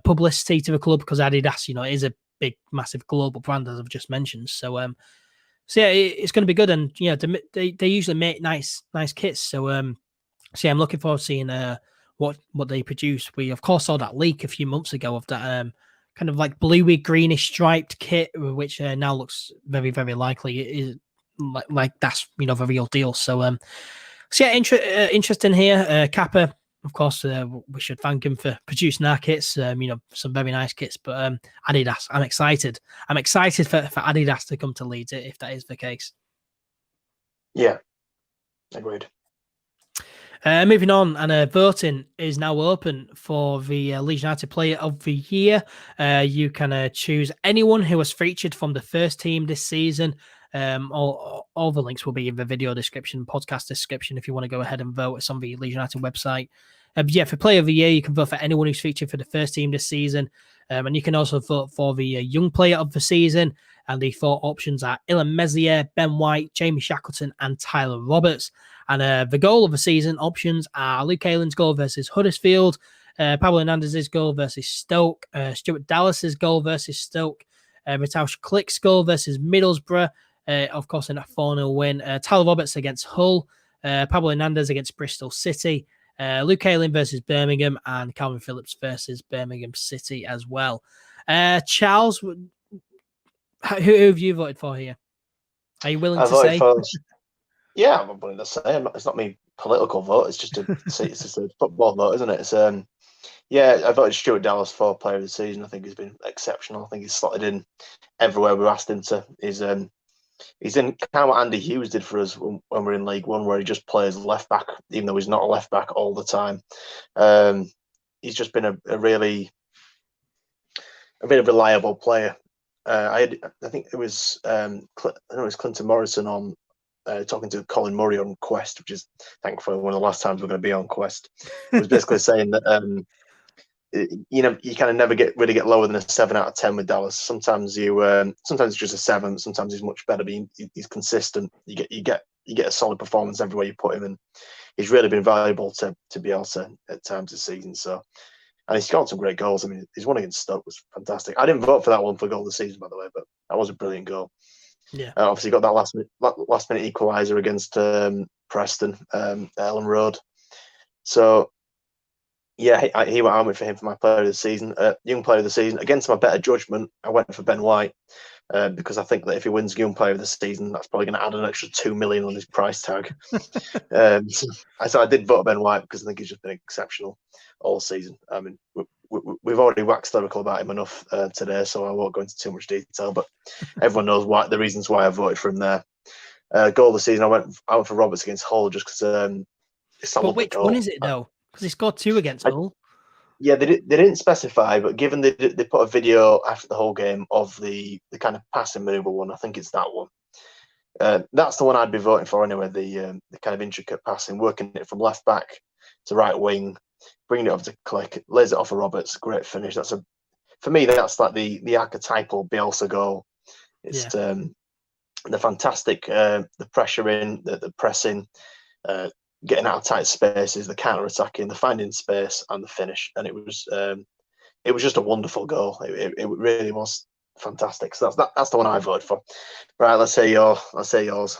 publicity to the club because Adidas, is a big, massive global brand, as I've just mentioned. So so yeah, it's going to be good. And they usually make nice kits. So so yeah, I'm looking forward to seeing what they produce. We of course saw that leak a few months ago of that kind of like bluey greenish striped kit, which now looks very, very likely it is like that's the real deal. So so yeah, interesting here. Kappa, of course, we should thank him for producing our kits. Some very nice kits. But Adidas, I'm excited. I'm excited for Adidas to come to Leeds if that is the case. Yeah, agreed. Moving on, and voting is now open for the Leeds United Player of the Year. You can choose anyone who was featured from the first team this season. All the links will be in the video description, podcast description, if you want to go ahead and vote. It's on the Leeds United website. Yeah, for Player of the Year, you can vote for anyone who's featured for the first team this season. And you can also vote for the Young Player of the Season. And the 4 options are Illan Meslier, Ben White, Jamie Shackleton, and Tyler Roberts. And the goal of the season options are Luke Aylin's goal versus Huddersfield, Pablo Hernandez's goal versus Stoke, Stuart Dallas's goal versus Stoke, Vitaush Klick's goal versus Middlesbrough, of course in a 4-0 win, Tyler Roberts against Hull, Pablo Hernandez against Bristol City, Luke Aylin versus Birmingham, and Calvin Phillips versus Birmingham City as well. Charles, who have you voted for here? Are you willing to say? Yeah, I'm willing to say. It's not my political vote. It's just a football vote, isn't it? It's yeah, I voted Stuart Dallas for Player of the Season. I think he's been exceptional. I think he's slotted in everywhere we've asked him to. He's in kind of what Andy Hughes did for us when we're in League One, where he just plays left back, even though he's not a left back all the time. He's just been a really reliable player. I think it was Clinton Morrison on talking to Colin Murray on Quest, which is thankfully one of the last times we're going to be on Quest. It was basically saying that you kind of never really get lower than a 7 out of 10 with Dallas. Sometimes it's just a 7. Sometimes he's much better. But he's consistent. You get a solid performance everywhere you put him, and he's really been valuable to Bielsa at times this season. So, and he's scored some great goals. I mean, his one against Stoke was fantastic. I didn't vote for that one for goal of the season, by the way, but that was a brilliant goal. Yeah, obviously got that last minute equaliser against Preston, Elland Road. So yeah, he went on for him for my Player of the Season, Young Player of the Season. Against my better judgment, I went for Ben White because I think that if he wins Young Player of the Season, that's probably going to add an extra $2 million on his price tag. So I did vote Ben White because I think he's just been exceptional all season. I mean, we've already waxed lyrical about him enough today, so I won't go into too much detail. But everyone knows the reasons why I voted for him there. Goal of the season, I went for Roberts against Hull just because it's not. But which one is it though? Because he scored 2 against Hull. Yeah, they didn't specify, but given they put a video after the whole game of the kind of passing maneuver one, I think it's that one. That's the one I'd be voting for anyway. The kind of intricate passing, working it from left back to right wing, bringing it up to Klick, lays it off of Roberts, great finish. For me, that's like the archetypal Bielsa goal. It's the fantastic, the pressure in, the pressing, getting out of tight spaces, the counter attacking, the finding space, and the finish. And it was just a wonderful goal. It really was fantastic. So that's the one I voted for. Right, let's say yours.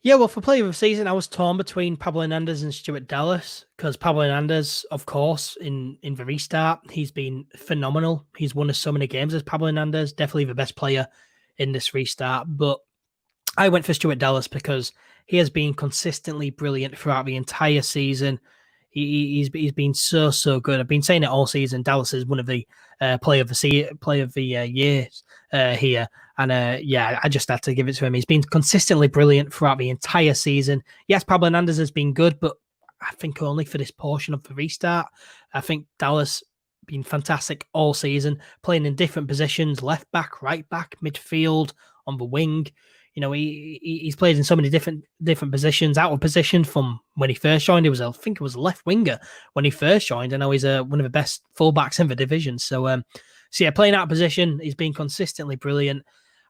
Yeah, well, for player of the season, I was torn between Pablo Hernandez and Stuart Dallas because Pablo Hernandez, of course, in the restart, he's been phenomenal. He's won us so many games as Pablo Hernandez, definitely the best player in this restart. But I went for Stuart Dallas because he has been consistently brilliant throughout the entire season. He's been so good. I've been saying it all season. Dallas is one of the player of the years here, and I just had to give it to him. He's been consistently brilliant throughout the entire season. Yes, Pablo Hernandez has been good, but I think only for this portion of the restart. I think Dallas been fantastic all season, playing in different positions: left back, right back, midfield, on the wing. You know, he's played in so many different positions, out of position from when he first joined. I think it was a left winger when he first joined. I know he's one of the best fullbacks in the division. So playing out of position, he's been consistently brilliant.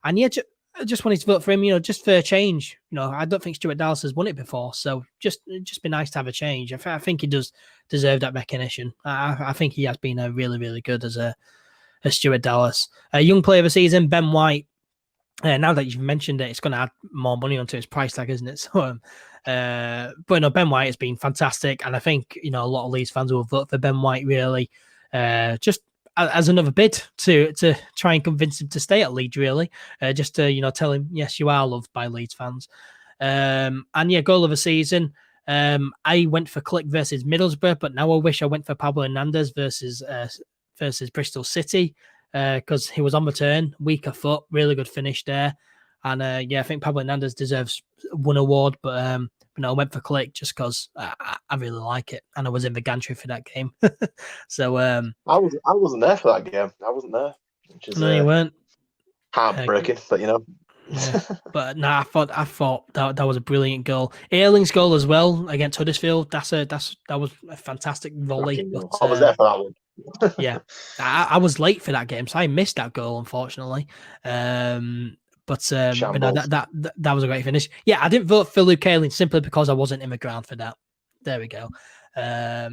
And yeah, I just wanted to vote for him, you know, just for a change. You know, I don't think Stuart Dallas has won it before, so just be nice to have a change. I think he does deserve that recognition. I think he has been really, really good as Stuart Dallas. Young player of the season, Ben White. Now that you've mentioned it, it's going to add more money onto his price tag, isn't it? So, but no, Ben White has been fantastic, and I think a lot of Leeds fans will vote for Ben White really, just as another bid to try and convince him to stay at Leeds. Really, just to tell him yes, you are loved by Leeds fans. And yeah, goal of the season. I went for Click versus Middlesbrough, but now I wish I went for Pablo Hernandez versus Bristol City. Because he was on the turn, weaker foot, really good finish there. And I think Pablo Hernandez deserves one award, but I went for Click just because I really like it. And I was in the gantry for that game. So I wasn't there for that game. I wasn't there. Which is, no, you weren't. Heartbreaking, but yeah. But no, I thought that was a brilliant goal. Earling's goal as well against Huddersfield. That was a fantastic volley. But, I was there for that one. Yeah, I was late for that game, so I missed that goal, unfortunately. But no, that was a great finish. Yeah, I didn't vote for Luke Ayling simply because I wasn't in the ground for that. There we go. I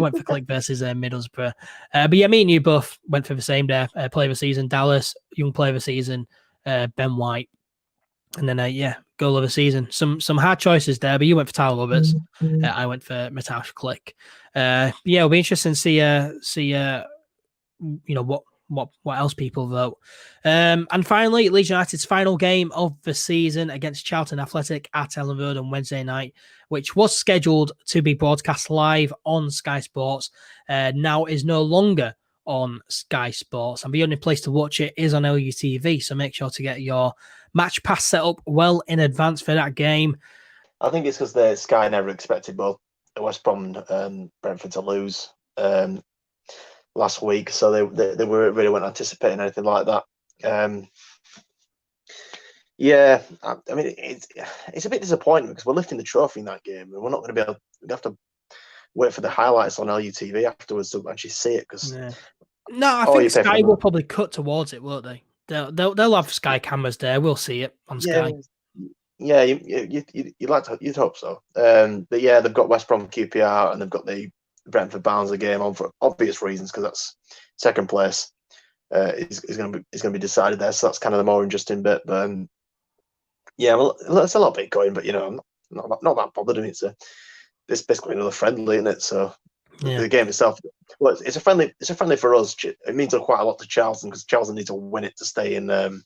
went for Click versus Middlesbrough. But yeah, me and you both went for the same there. Player of the season, Dallas. Young player of the season, Ben White. And then, goal of the season. Some hard choices there, but you went for Tyler Roberts. I went for Mateusz Click. It'll be interesting to see what else people vote. And finally, Leeds United's final game of the season against Charlton Athletic at Elland Road on Wednesday night, which was scheduled to be broadcast live on Sky Sports, now is no longer on Sky Sports, and the only place to watch it is on LUTV. So make sure to get your match pass set up well in advance for that game. I think it's because the Sky never expected West Brom and Brentford to lose last week, so they really weren't anticipating anything like that. I mean it's a bit disappointing because we're lifting the trophy in that game, and we're not going to be able. We have to wait for the highlights on LUTV afterwards to actually see it. Because I think Sky will probably cut towards it, won't they? They'll have Sky cameras there. We'll see it on Sky. Yeah, you'd hope so. But yeah, they've got West Brom QPR and they've got the Brentford Barnsley game on for obvious reasons because that's second place is going to be decided there. So that's kind of the more interesting bit. But well, it's a lot of it going, but I'm not that bothered. I mean, it's basically another friendly, isn't it? So the game itself, well, it's a friendly for us. It means quite a lot to Charlton because Charlton need to win it to stay in the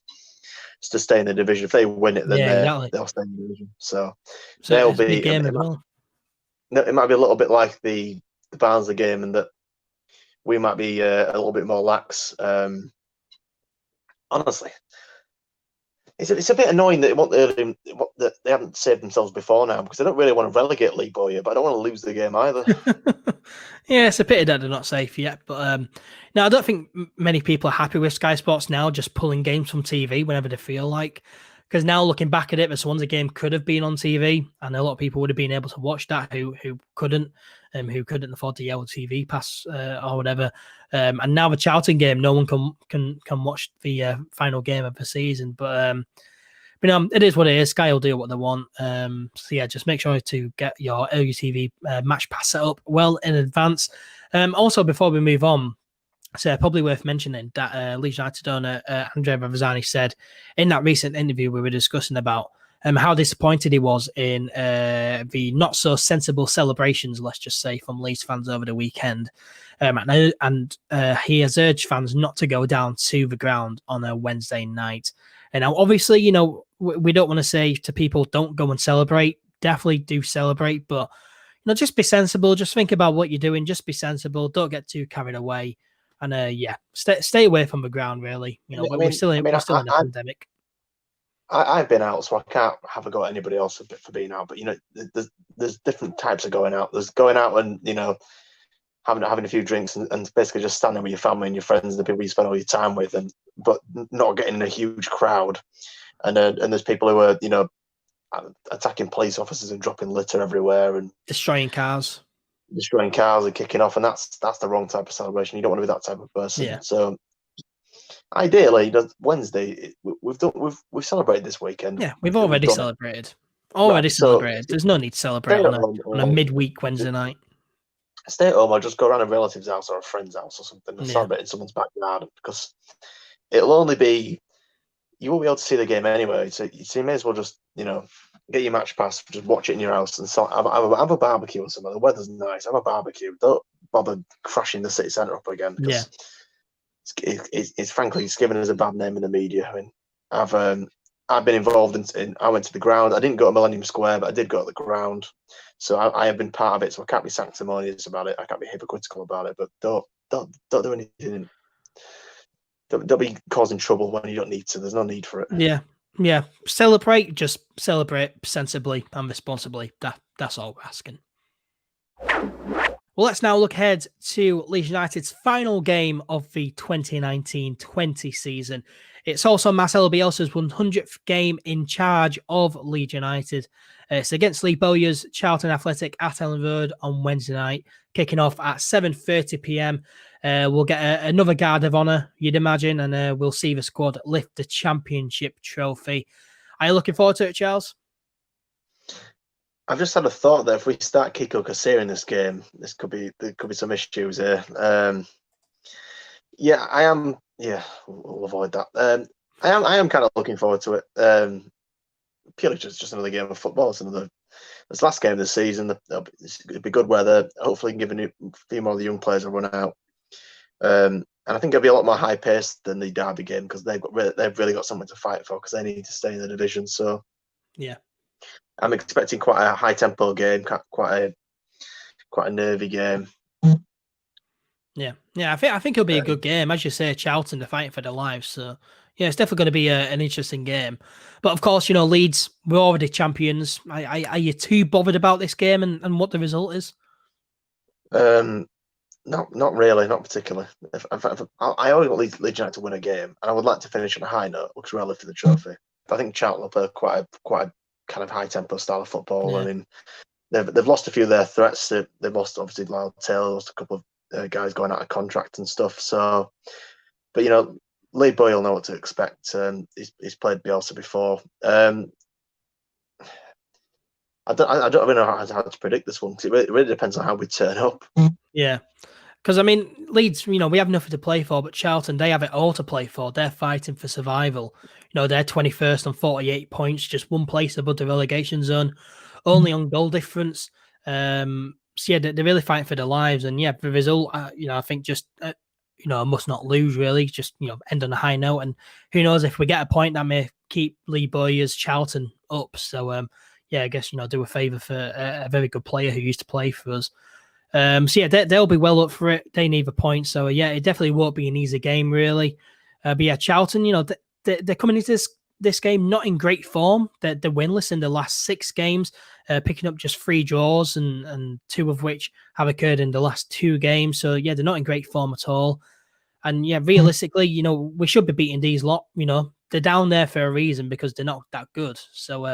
division. If they win it, then they'll stay in the division. So they'll be a big game as well. It might be a little bit like the Barnsley game, and that we might be a little bit more lax. Honestly, it's a bit annoying that they haven't saved themselves before now, because I don't really want to relegate Lee Bowyer, but I don't want to lose the game either. Yeah, it's a pity that they're not safe yet. But no, I don't think many people are happy with Sky Sports now just pulling games from TV whenever they feel like. Because now looking back at it, the Swansea game could have been on TV, and a lot of people would have been able to watch that who couldn't afford the yellow TV pass or whatever. And now the Charlton game, no one can watch the final game of the season. But But it is what it is. Sky will do what they want. So yeah, just make sure to get your LUTV match pass set up well in advance. Also, before we move on, so probably worth mentioning that Leeds United owner Andrea Bavezani said in that recent interview we were discussing about how disappointed he was in the not so sensible celebrations, let's just say, from Leeds fans over the weekend. And he has urged fans not to go down to the ground on a Wednesday night. And now, obviously, we don't want to say to people, don't go and celebrate. Definitely do celebrate, but just be sensible. Just think about what you're doing. Just be sensible. Don't get too carried away. And stay away from the ground. Really, we're still in a pandemic. I've been out, so I can't have a go at anybody else for being out. But there's different types of going out. There's going out and having a few drinks and basically just standing with your family and your friends and the people you spend all your time with, but not getting in a huge crowd. And there's people who are attacking police officers and dropping litter everywhere and destroying cars and kicking off, and that's the wrong type of celebration. You don't want to be that type of person. Yeah. So ideally, Wednesday we've celebrated this weekend. Yeah, we've already celebrated. Celebrated. There's no need to celebrate on a midweek Wednesday night. Stay at home or just go around a relative's house or a friend's house or something and celebrate in someone's backyard, because it'll only be, you won't be able to see the game anyway. So you may as well just get your match pass, just watch it in your house and have a barbecue or something. The weather's nice. Have a barbecue. Don't bother crashing the city centre up again, because it's frankly, it's given us a bad name in the media. I mean, I've been involved in. I went to the ground. I didn't go to Millennium Square, but I did go to the ground. So I have been part of it. So I can't be sanctimonious about it. I can't be hypocritical about it. But don't do anything. Don't be causing trouble when you don't need to. There's no need for it. Yeah. Celebrate. Just celebrate sensibly and responsibly. That's all we're asking. Well, let's now look ahead to Leeds United's final game of the 2019-20 season. It's also Marcelo Bielsa's 100th game in charge of Leeds United. It's against Lee Bowyer's Charlton Athletic at Elland Road on Wednesday night, kicking off at 7:30 p.m. We'll get another guard of honour, you'd imagine, and we'll see the squad lift the championship trophy. Are you looking forward to it, Charles? I've just had a thought that if we start Kiko Casilla in this game, there could be some issues here. I am. Yeah, we'll avoid that. I am kind of looking forward to it. Purely just another game of football. It's this last game of the season. It'll be good weather. Hopefully, can give a few more of the young players a run out. And I think it'll be a lot more high paced than the Derby game, because they've really got something to fight for, because they need to stay in the division. So yeah. I'm expecting quite a high tempo game, quite a nervy game. Yeah, I think it'll be a good game. As you say, Charlton, they're fighting for their lives. So yeah, it's definitely going to be an interesting game. But of course, Leeds, we're already champions. Are you too bothered about this game and what the result is? Not really, not particularly. I always want Leeds United to win a game, and I would like to finish on a high note, because we're lifting the trophy. I think Charlton will play quite a kind of high tempo style of football. Yeah. I mean, they've lost a few of their threats. They've lost, obviously, Lyle Taylor, lost a couple of guys going out of contract and stuff. So, but Lee Boyle will know what to expect. He's played Bielsa before. I don't really know how to predict this one, because it really depends on how we turn up. Yeah. Because, I mean, Leeds, we have nothing to play for, but Charlton, they have it all to play for. They're fighting for survival. They're 21st on 48 points, just one place above the relegation zone, only on goal difference. So, yeah, they're really fighting for their lives. And, yeah, the result, I think just, must not lose, really. Just, end on a high note. And who knows, if we get a point, that may keep Lee Bowyer's Charlton up. So, I guess, do a favour for a very good player who used to play for us. So yeah, they'll be well up for it. They need the point, so yeah, it definitely won't be an easy game, really. But yeah, Charlton, they're coming into this game not in great form. They're winless in the last 6 games, picking up just 3 draws, and 2 of which have occurred in the last 2 games. So yeah, they're not in great form at all. And yeah, realistically, we should be beating these lot. They're down there for a reason, because they're not that good. So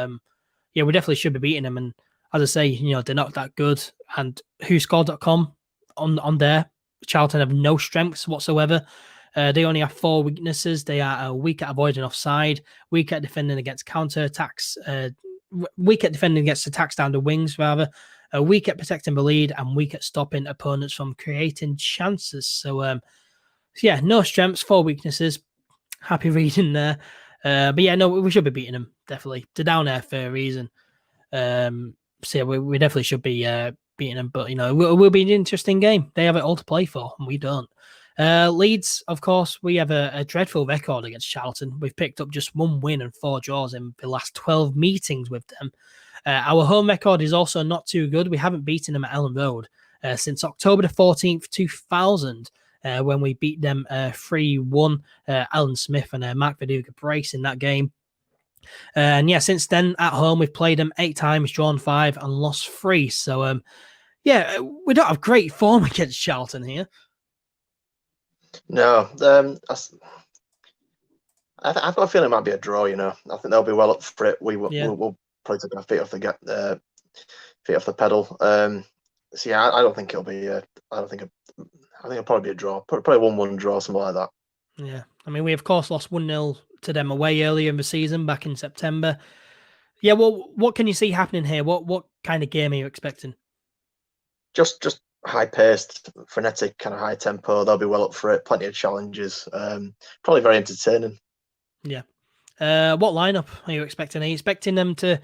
yeah, we definitely should be beating them. And as I say, they're not that good. And whoscored.com on there, Charlton have no strengths whatsoever. They only have 4 weaknesses. They are weak at avoiding offside, weak at defending against counter-attacks, weak at defending against attacks down the wings, rather, weak at protecting the lead, and weak at stopping opponents from creating chances. So, yeah, no strengths, 4 weaknesses. Happy reading there. But yeah, no, we should be beating them, definitely. They're down there for a reason. So yeah, we definitely should be beating them. But, it will be an interesting game. They have it all to play for, and we don't. Leeds, of course, we have a dreadful record against Charlton. We've picked up just 1 win and 4 draws in the last 12 meetings with them. Our home record is also not too good. We haven't beaten them at Elland Road since October the 14th, 2000, when we beat them 3-1. Alan Smith and Mark Viduka brace in that game. And yeah, since then at home, we've played them 8 times, drawn 5 and lost 3. So, yeah, we don't have great form against Charlton here. No, I've got a feeling it might be a draw. I think they'll be well up for it. We'll probably take our feet off the pedal. So yeah, I don't think it'll be. I think it'll probably be a draw. Probably 1-1 draw, something like that. Yeah, I mean, we of course lost 1-0 to them away earlier in the season, back in September. Yeah, well, what can you see happening here? What kind of game are you expecting? Just high-paced, frenetic, kind of high tempo. They'll be well up for it. Plenty of challenges. Probably very entertaining. Yeah. What lineup are you expecting? Are you expecting them to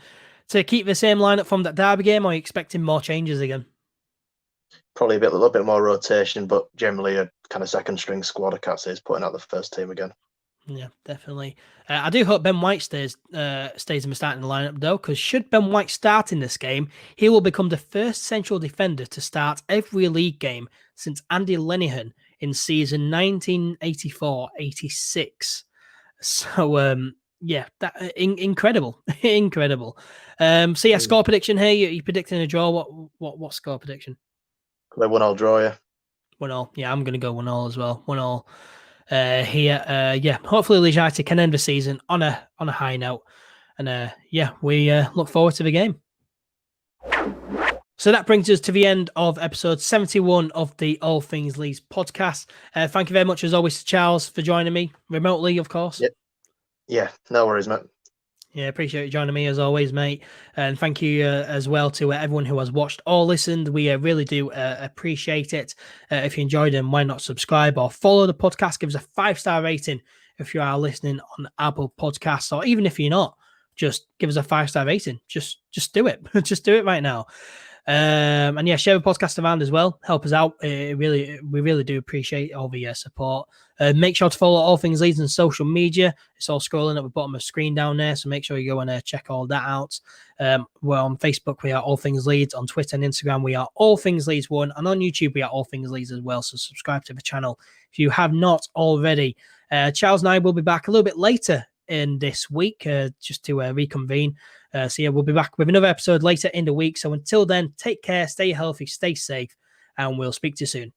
keep the same lineup from that derby game, or are you expecting more changes again? Probably a little bit more rotation, but generally a kind of second-string squad. I can't say he's putting out the first team again. Yeah, definitely. I do hope Ben White stays in the starting lineup, though, because should Ben White start in this game, he will become the first central defender to start every league game since Andy Lenihan in season 1984-86. So, yeah, that incredible, incredible. So yeah, score prediction here. You're predicting a draw. What score prediction? Play 1-1 draw, yeah. 1-1. Yeah, I'm going to go 1-1 as well. 1-1. Here, yeah, hopefully Leeds United can end the season on a high note, and yeah, we look forward to the game. So that brings us to the end of episode 71 of the All Things Leeds podcast. Thank you very much, as always, to Charles for joining me remotely, of course. Yeah, no worries, mate. Yeah, appreciate you joining me as always, mate. And thank you as well to everyone who has watched or listened. We really do appreciate it. If you enjoyed them, why not subscribe or follow the podcast? Give us a 5-star rating if you are listening on Apple Podcasts, or even if you're not, just give us a 5-star rating. Just do it. Just do it right now. And yeah, share the podcast around as well. Help us out. We really do appreciate all the support. Make sure to follow All Things Leeds on social media. It's all scrolling at the bottom of the screen down there, so make sure you go and check all that out. We're on Facebook, we are All Things Leeds. On Twitter and Instagram, we are All Things Leeds 1. And on YouTube, we are All Things Leeds as well. So subscribe to the channel if you have not already. Charles and I will be back a little bit later in this week just to reconvene. So yeah, we'll be back with another episode later in the week. So until then, take care, stay healthy, stay safe, and we'll speak to you soon.